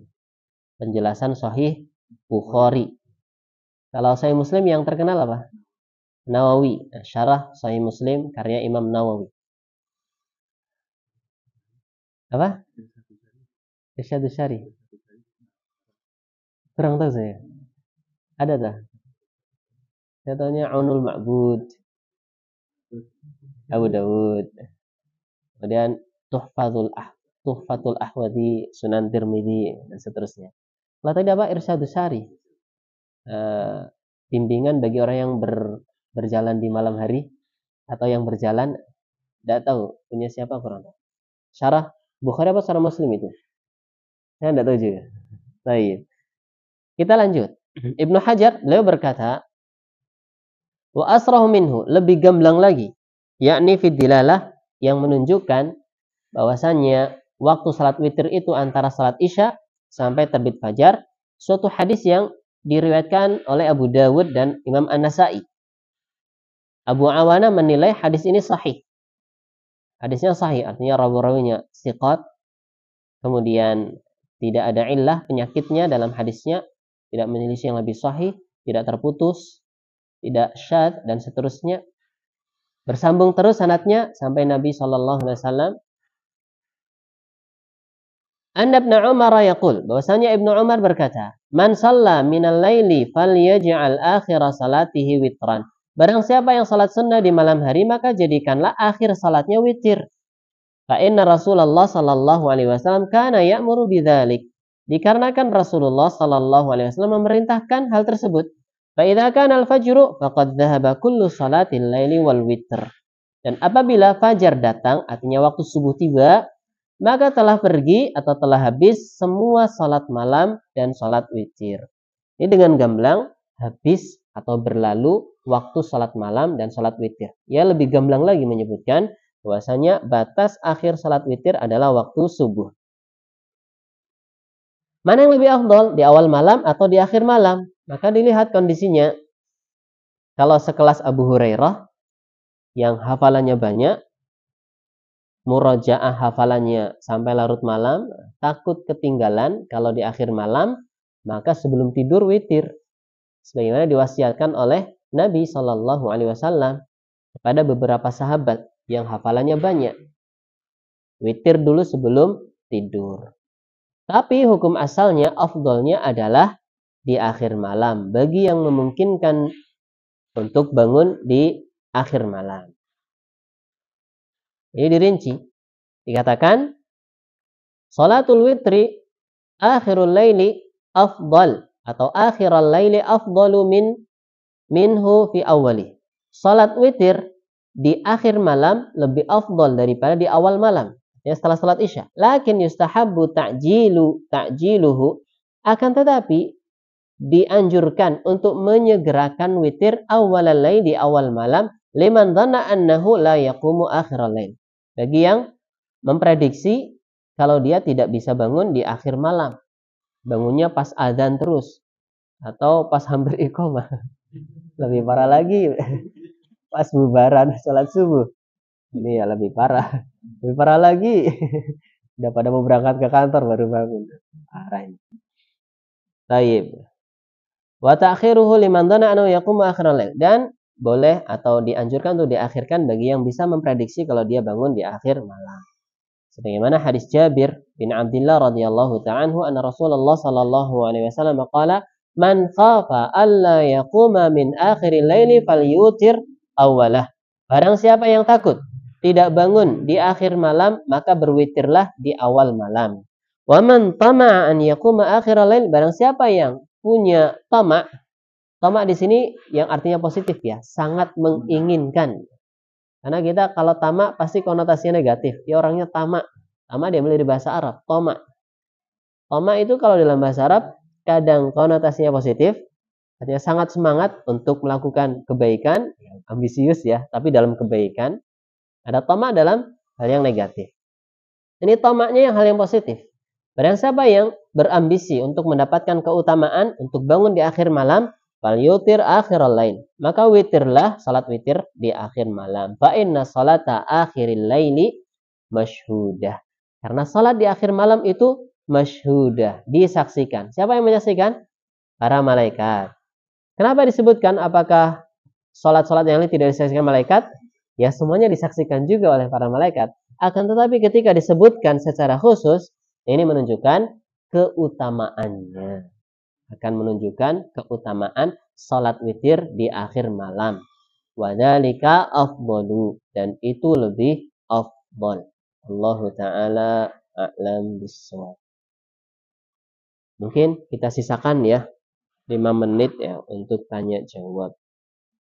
Penjelasan Sahih Bukhari. Kalau Sahih Muslim yang terkenal apa? Nawawi, syarah Sahih Muslim karya Imam Nawawi. Apa? Irsyadus Syarih. Kurang tahu saya. Ada tak? Saya tahunya Aunul Ma'bud. Abu Dawud. Kemudian Tuhfatul Ahwadi, Sunan Tirmidzi dan seterusnya. Kalau tadi apa? Irsyadus Syarih. Bimbingan bagi orang yang berjalan di malam hari atau yang berjalan, tidak tahu punya siapa kurang tahu. Syarah Bukhari apa syarah Muslim itu? Saya tidak tahu juga. Baik. Kita lanjut. Ibnu Hajar beliau berkata, wa asrahu minhu, lebih gamblang lagi, yakni fi dilalah, yang menunjukkan bahwasannya waktu salat witir itu antara salat isya sampai terbit fajar. Suatu hadis yang diriwayatkan oleh Abu Dawud dan Imam An-Nasai. Abu Awana menilai hadis ini sahih. Hadisnya sahih, artinya rawi-rawinya thiqat. Kemudian tidak ada illah penyakitnya dalam hadisnya, tidak menyelisih yang lebih sahih, tidak terputus, tidak syad dan seterusnya. Bersambung terus sanadnya sampai Nabi sallallahu alaihi wasallam. Anna Ibnu Umar yaqul, bahwasanya Ibnu Umar berkata, "Man shalla minal laili falyaj'al akhira salatihi witran." Barang siapa yang salat sunnah di malam hari, maka jadikanlah akhir salatnya witir. Fa inna Rasulullah sallallahu alaihi wasallam kana ya'muru bidzalik. Dikarenakan Rasulullah sallallahu alaihi wasallam memerintahkan hal tersebut. Fa idza kana al-fajru faqad dhahaba kullu salatil laili wal witr. Dan apabila fajar datang, artinya waktu subuh tiba, maka telah pergi atau telah habis semua salat malam dan salat witir. Ini dengan gamblang habis atau berlalu waktu salat malam dan salat witir. Ya lebih gamblang lagi menyebutkan bahwasanya batas akhir salat witir adalah waktu subuh. Mana yang lebih afdol, di awal malam atau di akhir malam? Maka dilihat kondisinya. Kalau sekelas Abu Hurairah yang hafalannya banyak, murojaah hafalannya sampai larut malam, takut ketinggalan kalau di akhir malam, maka sebelum tidur witir. Sebagaimana diwasiatkan oleh Nabi Shallallahu Alaihi Wasallam kepada beberapa sahabat yang hafalannya banyak. Witir dulu sebelum tidur. Tapi hukum asalnya, afdolnya adalah di akhir malam. Bagi yang memungkinkan untuk bangun di akhir malam. Ini dirinci. Dikatakan, salatul witri akhirul laili afdal. Atau akhirul laili afdalu minhu fi awali. Salat witir di akhir malam lebih afdal daripada di awal malam. Ya, setelah salat isya. Lakin yustahabbu ta'jiluhu. Akan tetapi dianjurkan untuk menyegerakan witir awal lail di awal malam liman dhanna annahu la yaqumu akhiral lail. Bagi yang memprediksi kalau dia tidak bisa bangun di akhir malam. Bangunnya pas adzan terus atau pas hampir iqamah. Lebih parah lagi pas bubaran salat subuh. Ini ya lebih parah. Lebih parah lagi. Udah pada mau berangkat ke kantor baru bangun. Parah ini. Taib. Wa ta'khiruhu liman dhana annahu yaqumu akhiral lail. Dan boleh atau dianjurkan untuk diakhirkan bagi yang bisa memprediksi kalau dia bangun di akhir malam. Sebagaimana hadis Jabir bin Abdullah radhiyallahu ta'ala anhu anna Rasulullah sallallahu alaihi wasallam qala man khafa alla yaquma min akhiril laili falyutir awwalah. Barang siapa yang takut tidak bangun di akhir malam, maka berwitirlah di awal malam. Wa man tama'a an yaquma akhiral lail, barang siapa yang punya tamak di sini yang artinya positif ya, sangat menginginkan. Karena kita kalau tamak pasti konotasinya negatif. Dia orangnya tamak. Tamak diambil dari bahasa Arab, tamak. Tamak itu kalau dalam bahasa Arab kadang konotasinya positif, artinya sangat semangat untuk melakukan kebaikan, ambisius ya, tapi dalam kebaikan. Ada tamak dalam hal yang negatif. Ini tamaknya yang hal yang positif. Barang siapa yang berambisi untuk mendapatkan keutamaan untuk bangun di akhir malam, fal yutir akhiral lail. Maka witirlah, salat witir di akhir malam. Fa inna salata akhiril laili masyhudah. Karena salat di akhir malam itu masyhudah, disaksikan. Siapa yang menyaksikan? Para malaikat. Kenapa disebutkan? Apakah salat-salat yang lain tidak disaksikan malaikat? Ya semuanya disaksikan juga oleh para malaikat. Akan tetapi ketika disebutkan secara khusus, ini menunjukkan keutamaannya. Akan menunjukkan keutamaan salat witir di akhir malam. Wadzalika afdalu, dan itu lebih afdal. Allah taala a'lam bissawab. Mungkin kita sisakan ya 5 menit ya untuk tanya jawab.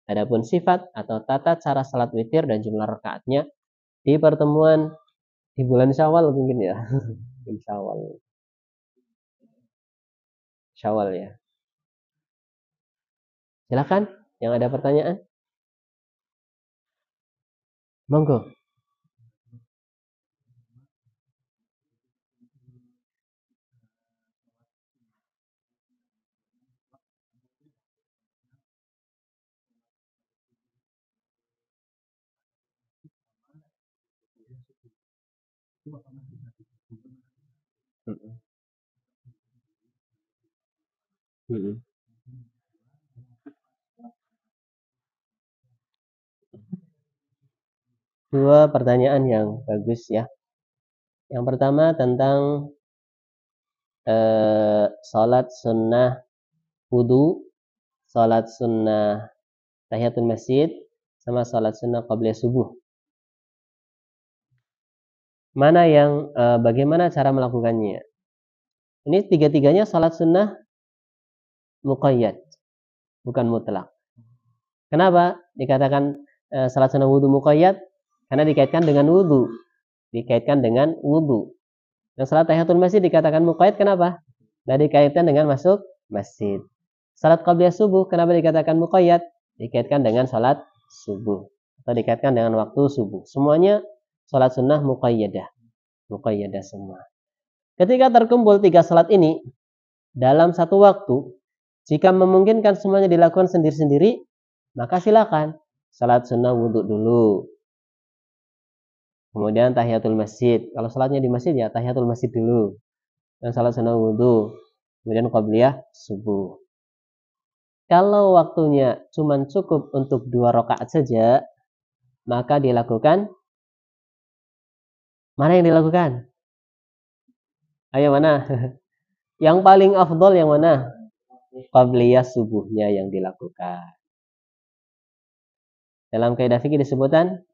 Adapun sifat atau tata cara salat witir dan jumlah rakaatnya di pertemuan di bulan Syawal mungkin ya. Syawal. Syawal ya. Silakan yang ada pertanyaan. Monggo. Mm-mm. Mm-mm. dua pertanyaan yang bagus ya. Yang pertama tentang salat sunnah wudu, salat sunnah tahiyatul masjid, sama salat sunnah qabliyah subuh. Mana yang bagaimana cara melakukannya? Ini tiga-tiganya salat sunnah muqayyad, bukan mutlak. Kenapa dikatakan salat sunnah wudu muqayyad? Karena dikaitkan dengan wudu. Dikaitkan dengan wudu. Dan salat tahiyatul masjid dikatakan muqayyad kenapa? Dan dikaitkan dengan masuk masjid. Salat qabliyah subuh kenapa dikatakan muqayyad? Dikaitkan dengan salat subuh atau dikaitkan dengan waktu subuh. Semuanya salat sunnah muqayyadah. Muqayyadah semua. Ketika terkumpul tiga salat ini dalam satu waktu, jika memungkinkan semuanya dilakukan sendiri-sendiri, maka silakan salat sunnah wudhu dulu. Kemudian tahiyatul masjid. Kalau salatnya di masjid ya tahiyatul masjid dulu. Dan salat sunnah wudhu. Kemudian qabliyah subuh. Kalau waktunya cuma cukup untuk 2 rakaat saja, maka dilakukan. Mana yang dilakukan? Ayo mana? Yang paling afdol yang mana? Qabliyah subuhnya yang dilakukan. Dalam kaidah fikih disebutkan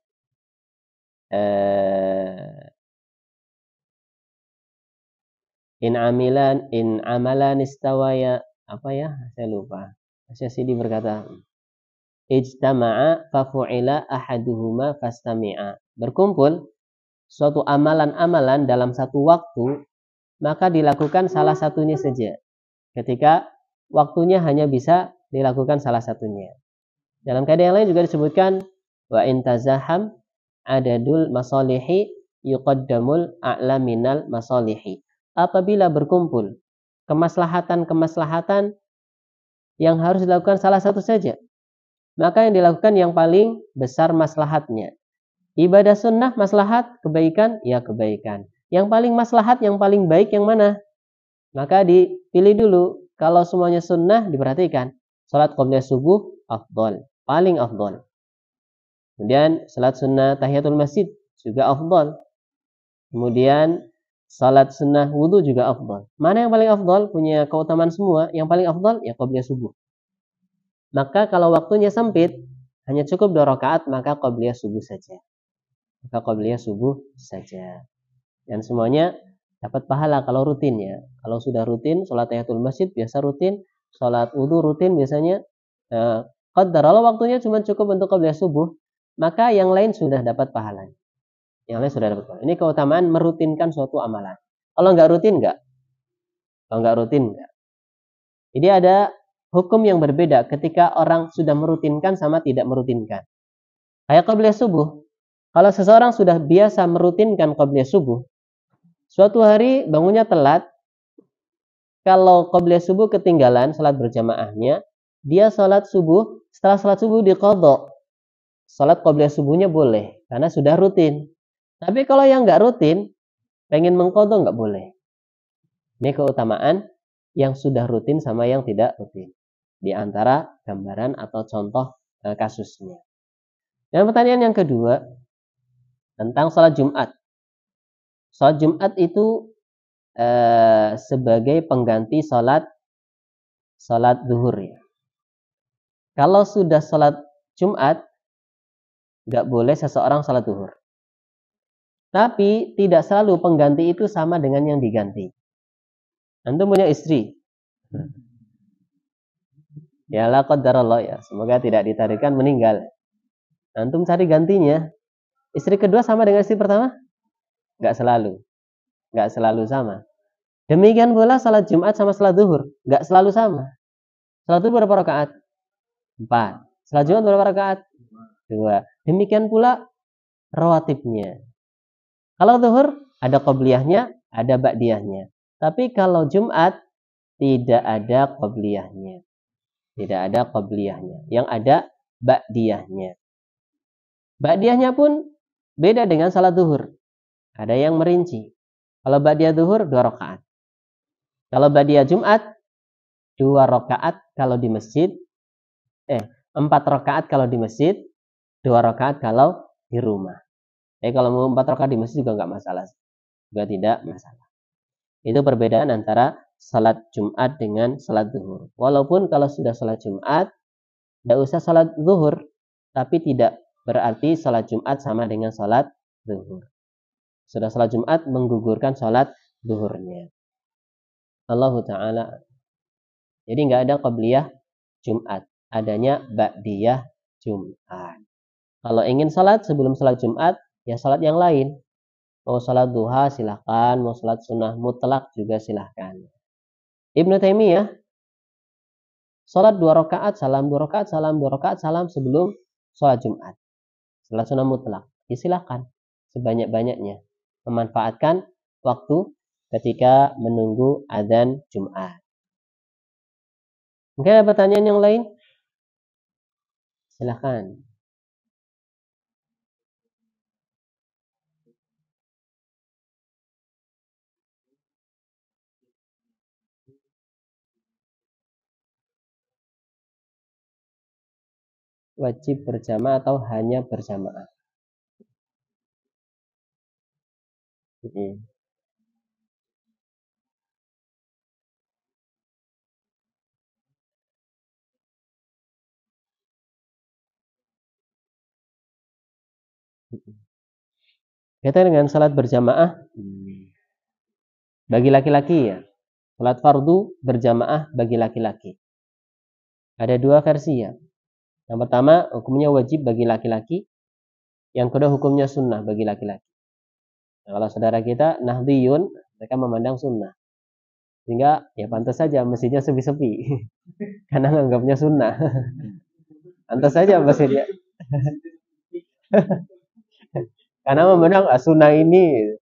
in amalan istawaya, apa ya? Saya lupa. Syafi'i berkata, ijtama'a fafu'ila ahaduhuma fastami'a. Berkumpul suatu amalan-amalan dalam satu waktu, maka dilakukan salah satunya saja. Ketika waktunya hanya bisa dilakukan salah satunya. Dalam kaidah yang lain juga disebutkan wa in tazaham adadul masalihi yuqaddamul a'la minal masalihi. Apabila berkumpul kemaslahatan-kemaslahatan yang harus dilakukan salah satu saja, maka yang dilakukan yang paling besar maslahatnya. Ibadah sunnah maslahat, kebaikan, ya kebaikan. Yang paling maslahat, yang paling baik yang mana? Maka dipilih dulu. Kalau semuanya sunnah diperhatikan. Salat qabliyah subuh afdol, paling afdol. Kemudian salat sunnah tahiyatul masjid juga afdol. Kemudian salat sunnah wudu juga afdol. Mana yang paling afdol? Punya keutamaan semua. Yang paling afdol ya qabliyah subuh. Maka kalau waktunya sempit, hanya cukup 2 rakaat, maka qabliyah subuh saja. Maka qabliyah subuh saja. Dan semuanya dapat pahala kalau rutin ya. Kalau sudah rutin, sholat tahiyatul masjid biasa rutin, sholat wudu rutin biasanya. Qaddar kalau waktunya cuma cukup untuk qabliyah subuh, maka yang lain sudah dapat pahala. Yang lain sudah dapat pahala. Ini keutamaan merutinkan suatu amalan. Kalau nggak rutin nggak? Kalau nggak rutin nggak? Jadi ada hukum yang berbeda ketika orang sudah merutinkan sama tidak merutinkan. Kayak qabliyah subuh. Kalau seseorang sudah biasa merutinkan qabliyah subuh, suatu hari bangunnya telat, kalau qabliyah subuh ketinggalan salat berjamaahnya, dia salat subuh, setelah salat subuh diqadha. Salat qabliyah subuhnya boleh karena sudah rutin. Tapi kalau yang nggak rutin, pengen mengqadha nggak boleh. Ini keutamaan yang sudah rutin sama yang tidak rutin. Di antara gambaran atau contoh kasusnya. Dan pertanyaan yang kedua tentang salat Jumat. Salat Jumat itu sebagai pengganti salat zuhur ya. Kalau sudah salat Jumat, nggak boleh seseorang salat zuhur. Tapi tidak selalu pengganti itu sama dengan yang diganti. Antum punya istri. Ya la qadarallah ya. Semoga tidak ditakdirkan meninggal. Antum cari gantinya. Istri kedua sama dengan istri pertama? Nggak selalu. Nggak selalu sama. Demikian pula salat Jumat sama salat zuhur. Nggak selalu sama. Salat zuhur berapa rakaat? 4. Salat Jumat berapa rakaat? 2. Demikian pula rawatibnya. Kalau zuhur ada qabliyahnya, ada ba'diyahnya. Tapi kalau Jumat tidak ada qabliyahnya. Tidak ada qabliyahnya. Yang ada ba'diyahnya. Ba'diyahnya pun beda dengan salat zuhur. Ada yang merinci. Kalau ba'diyah zuhur 2 rakaat. Kalau ba'diyah Jumat 2 rakaat kalau di masjid. 4 rakaat kalau di masjid, 2 rakaat kalau di rumah. Kalau mau 4 rakaat di masjid juga nggak masalah, juga tidak masalah. Itu perbedaan antara salat Jumat dengan salat zuhur. Walaupun kalau sudah salat Jumat, tidak usah salat zuhur, tapi tidak berarti salat Jumat sama dengan salat zuhur. Sudah salat Jumat menggugurkan salat zuhurnya. Allah Ta'ala. Jadi nggak ada qabliyah Jumat, adanya ba'diyah Jumat. Kalau ingin salat sebelum salat Jumat, ya salat yang lain. Mau salat duha silahkan, mau salat sunnah mutlak juga silahkan. Ibnu Taimiyah salat 2 rakaat salam, 2 rakaat salam, 2 rakaat salam sebelum salat Jumat. Salat sunnah mutlak. Ya silahkan sebanyak-banyaknya memanfaatkan waktu ketika menunggu adzan Jumat. Mungkin ada pertanyaan yang lain? Silahkan. Wajib berjamaah atau hanya berjamaah? Kaitan dengan salat berjamaah bagi laki-laki ya. Salat fardu berjamaah bagi laki-laki. Ada 2 versi ya. Yang pertama hukumnya wajib bagi laki-laki. Yang kedua hukumnya sunnah bagi laki-laki. Nah, kalau saudara kita Nahdiyun, mereka memandang sunnah. Sehingga ya pantas saja masjidnya sepi-sepi. Karena menganggapnya sunnah. Pantas saja masjidnya. Karena memandang sunnah ini.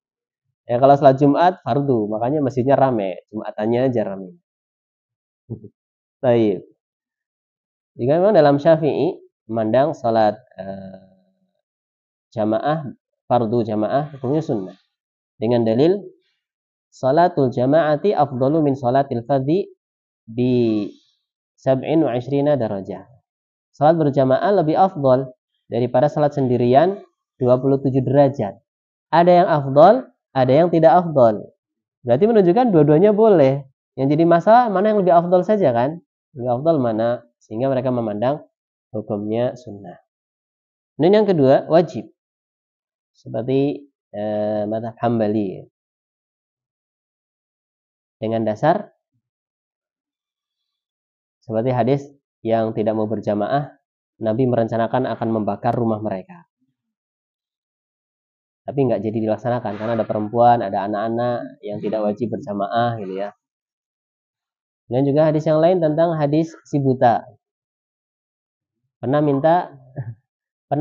Ya kalau salat Jumat fardu, makanya masjidnya rame. Jumatannya aja rame. Baik. Jika memang dalam Syafi'i memandang salat jamaah, fardu jamaah hukumnya sunnah. Dengan dalil salatul jama'ati afdalu min salatil fardhi bi 27 darajah. Salat berjamaah lebih afdal daripada salat sendirian 27 derajat. Ada yang afdal, ada yang tidak afdal. Berarti menunjukkan dua-duanya boleh. Yang jadi masalah mana yang lebih afdal saja kan? Lebih afdal mana? Sehingga mereka memandang hukumnya sunnah. Dan yang kedua wajib. Seperti mazhab Hambali. Dengan dasar seperti hadis yang tidak mau berjamaah, Nabi merencanakan akan membakar rumah mereka. Tapi nggak jadi dilaksanakan karena ada perempuan, ada anak-anak yang tidak wajib berjamaah gitu ya. Dan juga hadis yang lain tentang hadis si buta. Pernah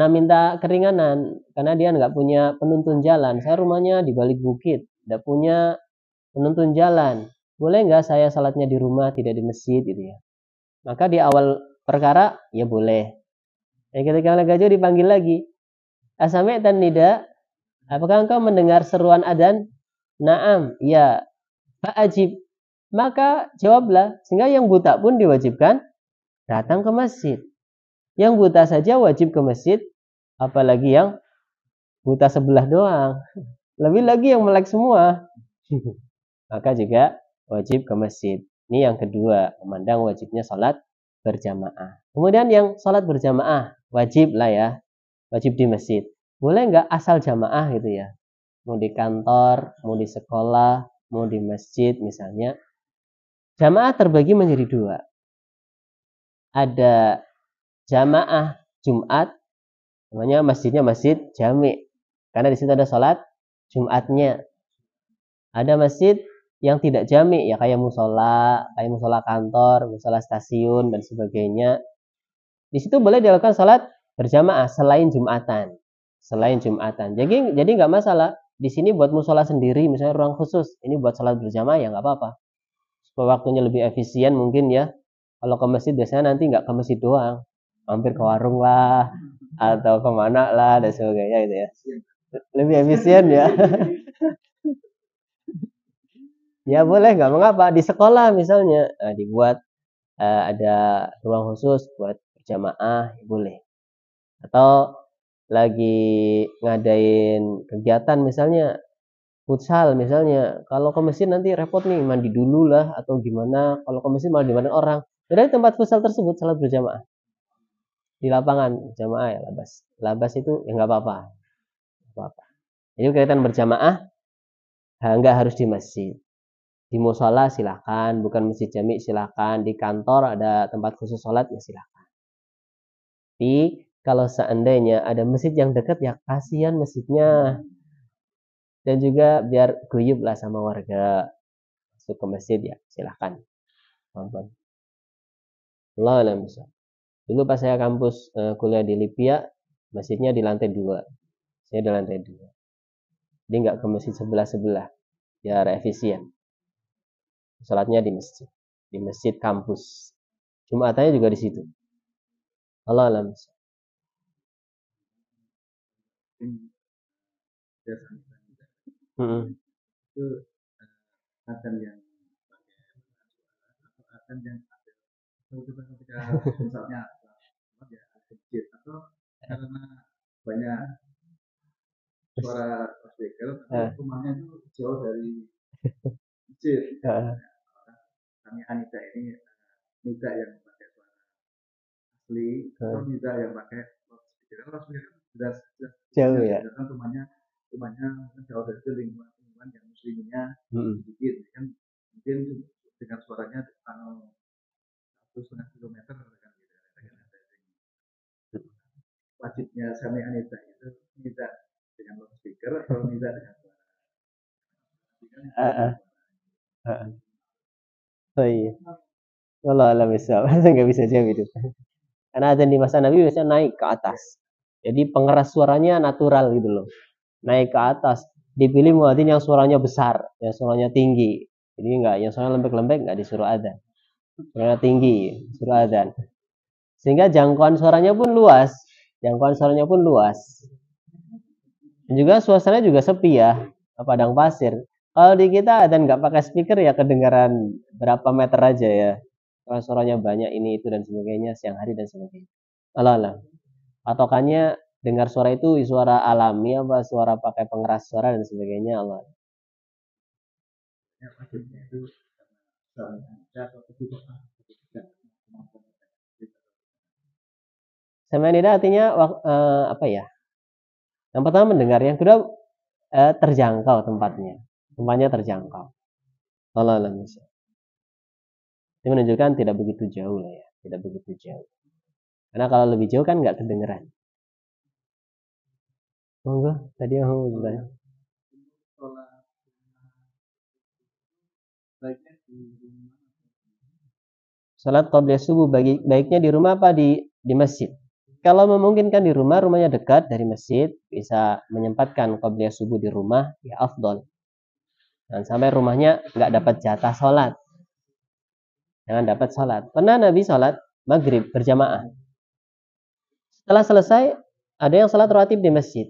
minta keringanan karena dia nggak punya penuntun jalan. Saya rumahnya di balik bukit, nggak punya penuntun jalan. Boleh nggak saya salatnya di rumah tidak di masjid gitu ya? Maka di awal perkara ya boleh. Ketika Gajah dipanggil lagi, asami'tan nida, apakah engkau mendengar seruan adzan? Naam, ya. Fa'ajib. Maka jawablah, sehingga yang buta pun diwajibkan datang ke masjid. Yang buta saja wajib ke masjid, apalagi yang buta sebelah doang. Lebih lagi yang melek semua. Maka juga wajib ke masjid. Ini yang kedua, memandang wajibnya salat berjamaah. Kemudian yang salat berjamaah, wajib lah ya. Wajib di masjid. Boleh nggak asal jamaah gitu ya? Mau di kantor, mau di sekolah, mau di masjid misalnya. Jamaah terbagi menjadi 2. Ada jamaah Jumat, namanya masjidnya masjid jami'. Karena di situ ada salat Jumatnya. Ada masjid yang tidak jami' ya kayak musola kantor, musola stasiun dan sebagainya. Di situ boleh dilakukan salat berjamaah selain Jumatan. Jadi nggak masalah. Di sini buat musola sendiri, misalnya ruang khusus, ini buat salat berjamaah ya nggak apa-apa. Supaya waktunya lebih efisien mungkin ya. Kalau ke masjid biasanya nanti nggak ke masjid doang, mampir ke warung lah atau kemana lah dan sebagainya gitu ya. Lebih efisien ya. Ya boleh, nggak mengapa. Di sekolah misalnya dibuat ada ruang khusus buat berjamaah, boleh. Atau lagi ngadain kegiatan misalnya futsal misalnya, kalau ke masjid nanti repot nih mandi dulu lah atau gimana, kalau ke masjid malah dimana orang. Dari tempat futsal tersebut salat berjamaah di lapangan jamaah ya labas. Labas itu ya nggak apa-apa, nggak apa-apa. Jadi kegiatan berjamaah nggak harus di masjid. Di musola silakan, bukan masjid jami silakan, di kantor ada tempat khusus sholat ya silakan. Tapi kalau seandainya ada masjid yang dekat ya kasihan masjidnya, dan juga biar guyub lah sama warga masuk ke masjid ya silakan nonton. Allah alam bisa. Dulu pas saya kampus kuliah di Libya, masjidnya di lantai 2, saya di lantai 2. Jadi nggak ke masjid sebelah-sebelah, biar efisien. Sholatnya di masjid kampus. Jumatannya juga di situ. Allah alam bisa. Itu akan yang akan yang ketika misalnya ya kecil atau karena banyak suara speaker rumahnya itu jauh dari masjid. Kami Anita ini Nida yang pakai suara asli atau Nida yang pakai speaker. Kalau speaker jelas jauh ya. Kan rumahnya jauh dari itu lingkungan yang muslimnya sedikit kan mungkin dengan suaranya 1,5 kilometer kan gitu. Wajibnya Sami Anita itu Nida dengan speaker atau Nida dengan suara. Oh iya. Allah alam bisa, nggak bisa jawab itu. Karena azan di masa Nabi biasanya naik ke atas. Jadi pengeras suaranya natural gitu loh. Naik ke atas. Dipilih muadzin yang suaranya besar, yang suaranya tinggi. Jadi enggak, yang suaranya lembek-lembek enggak disuruh adzan. Suaranya tinggi, suruh adzan. Sehingga jangkauan suaranya pun luas. Jangkauan suaranya pun luas. Dan juga suasana juga sepi ya, padang pasir. Kalau di kita adzan nggak pakai speaker ya kedengaran berapa meter aja ya. Kalau suaranya banyak ini itu dan sebagainya, siang hari dan sebagainya. Allah. Patokannya dengar suara itu suara alami apa suara pakai pengeras suara dan sebagainya Allah. Samanida artinya apa ya? Yang pertama mendengar, yang kedua terjangkau tempatnya. Tempatnya terjangkau. Allah alam. Ini menunjukkan tidak begitu jauh lah ya, tidak begitu jauh. Karena kalau lebih jauh kan nggak kedengeran. Monggo, tadi yang mau bertanya. Salat qobliyah subuh baiknya di rumah apa di masjid? Kalau memungkinkan di rumah, rumahnya dekat dari masjid, bisa menyempatkan qobliyah subuh di rumah, ya afdol. Dan sampai rumahnya nggak dapat jatah sholat. Jangan dapat sholat. Pernah Nabi sholat maghrib berjamaah. Setelah selesai, ada yang sholat rawatib di masjid.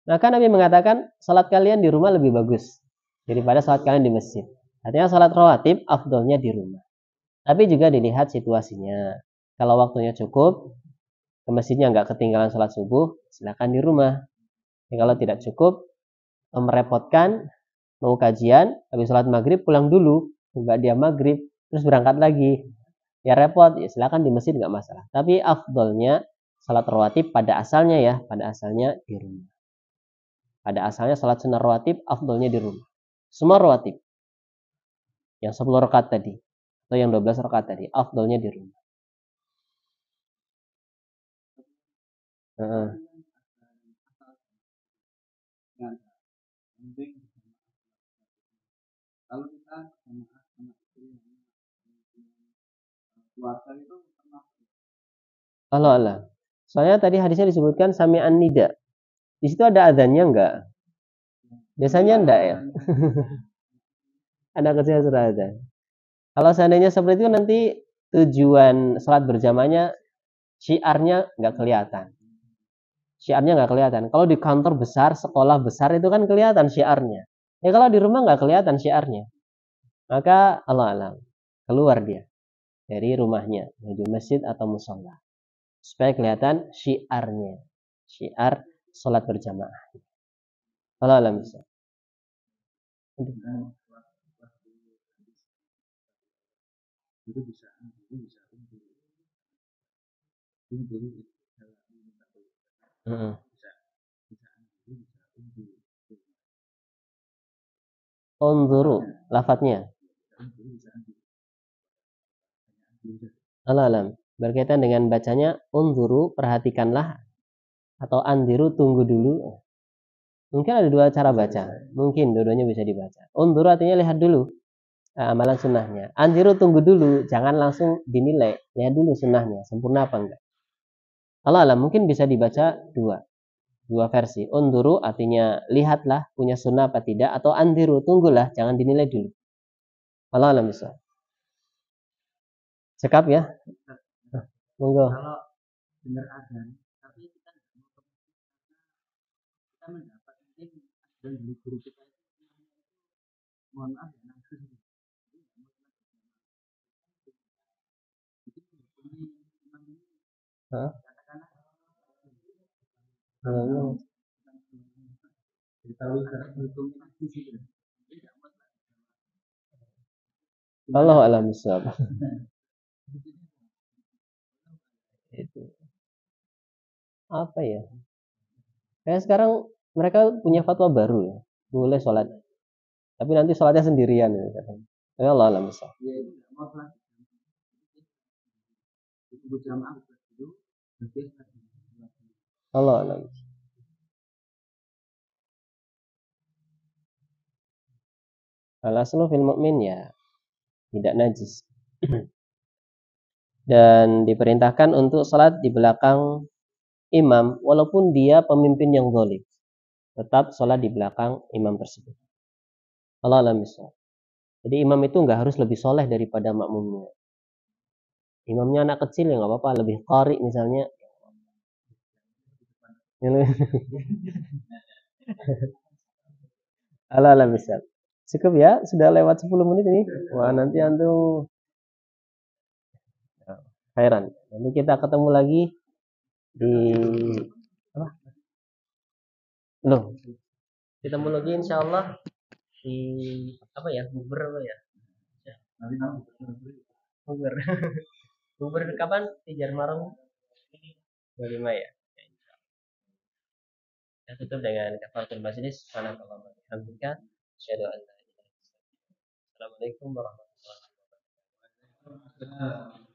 Maka Nabi mengatakan, sholat kalian di rumah lebih bagus daripada sholat kalian di masjid. Artinya sholat rawatib, afdolnya di rumah. Tapi juga dilihat situasinya. Kalau waktunya cukup, ke masjidnya nggak ketinggalan sholat subuh, silakan di rumah. Kalau tidak cukup, merepotkan, mau kajian, habis sholat maghrib pulang dulu, nggak dia maghrib, terus berangkat lagi. Ya repot, ya silakan di masjid nggak masalah. Tapi afdolnya sholat rawatib pada asalnya ya, pada asalnya di rumah. Pada asalnya sholat sunnah rawatib, afdolnya di rumah. Semua rawatib. Yang 10 rakaat tadi, atau yang 12 rakaat tadi, afdolnya di rumah. Kalau kita puasa itu Allah. Soalnya tadi hadisnya disebutkan sami'an nida. Di situ ada adzannya enggak? Biasanya enggak ya. Anak kecil sudah adzan. Kalau seandainya seperti itu nanti tujuan sholat berjamaahnya syiarnya enggak kelihatan. Syiarnya enggak kelihatan. Kalau di kantor besar, sekolah besar itu kan kelihatan syiarnya. Ya kalau di rumah enggak kelihatan syiarnya. Maka Allah alam, keluar dia dari rumahnya menuju masjid atau musola supaya kelihatan syiarnya. syiar sholat berjamaah. Allah alam bisa. Itu bisa Unzuru lafadznya. Allah alam. Berkaitan dengan bacanya unzuru, perhatikanlah, atau andiru, tunggu dulu. Mungkin ada dua cara baca. Mungkin dua-duanya bisa dibaca. Unzuru artinya lihat dulu amalan sunnahnya. Andiru, tunggu dulu, jangan langsung dinilai. Lihat dulu sunnahnya, sempurna apa enggak. Allah alam, mungkin bisa dibaca dua versi. Unzuru artinya lihatlah punya sunnah apa tidak, atau andiru, tunggulah, jangan dinilai dulu. Allah alam bisa. Cekap ya. Monggo. Kalau dengar azan, tapi kita mendapat mungkin dan guru kita, mohon maaf ya, Hah? Allah alam bisawab. Itu apa ya? Kayak sekarang mereka punya fatwa baru ya, boleh sholat, tapi nanti sholatnya sendirian ya. Ya Allah alam bisawab. Allah alam. Al-aslu fil mu'min ya tidak najis. Dan diperintahkan untuk sholat di belakang imam walaupun dia pemimpin yang zalim. Tetap sholat di belakang imam tersebut. Allah alam bisawab. Jadi imam itu nggak harus lebih soleh daripada makmumnya. Imamnya anak kecil ya nggak apa-apa, lebih qari misalnya. Allah alam bisawab. Cukup ya, sudah lewat 10 menit ini. Wah, nanti antum heran. Nanti kita ketemu lagi di apa? Loh, ketemu lagi insyaallah di apa ya? Bubur apa ya? Bubur. Bubur kapan? Di Jarmarung 25 ya. Kita tutup dengan kafaratul majlis. Subhanallah wa bihamdika, asyhadu an la ilaha illa anta, assalamualaikum warahmatullahi wabarakatuh.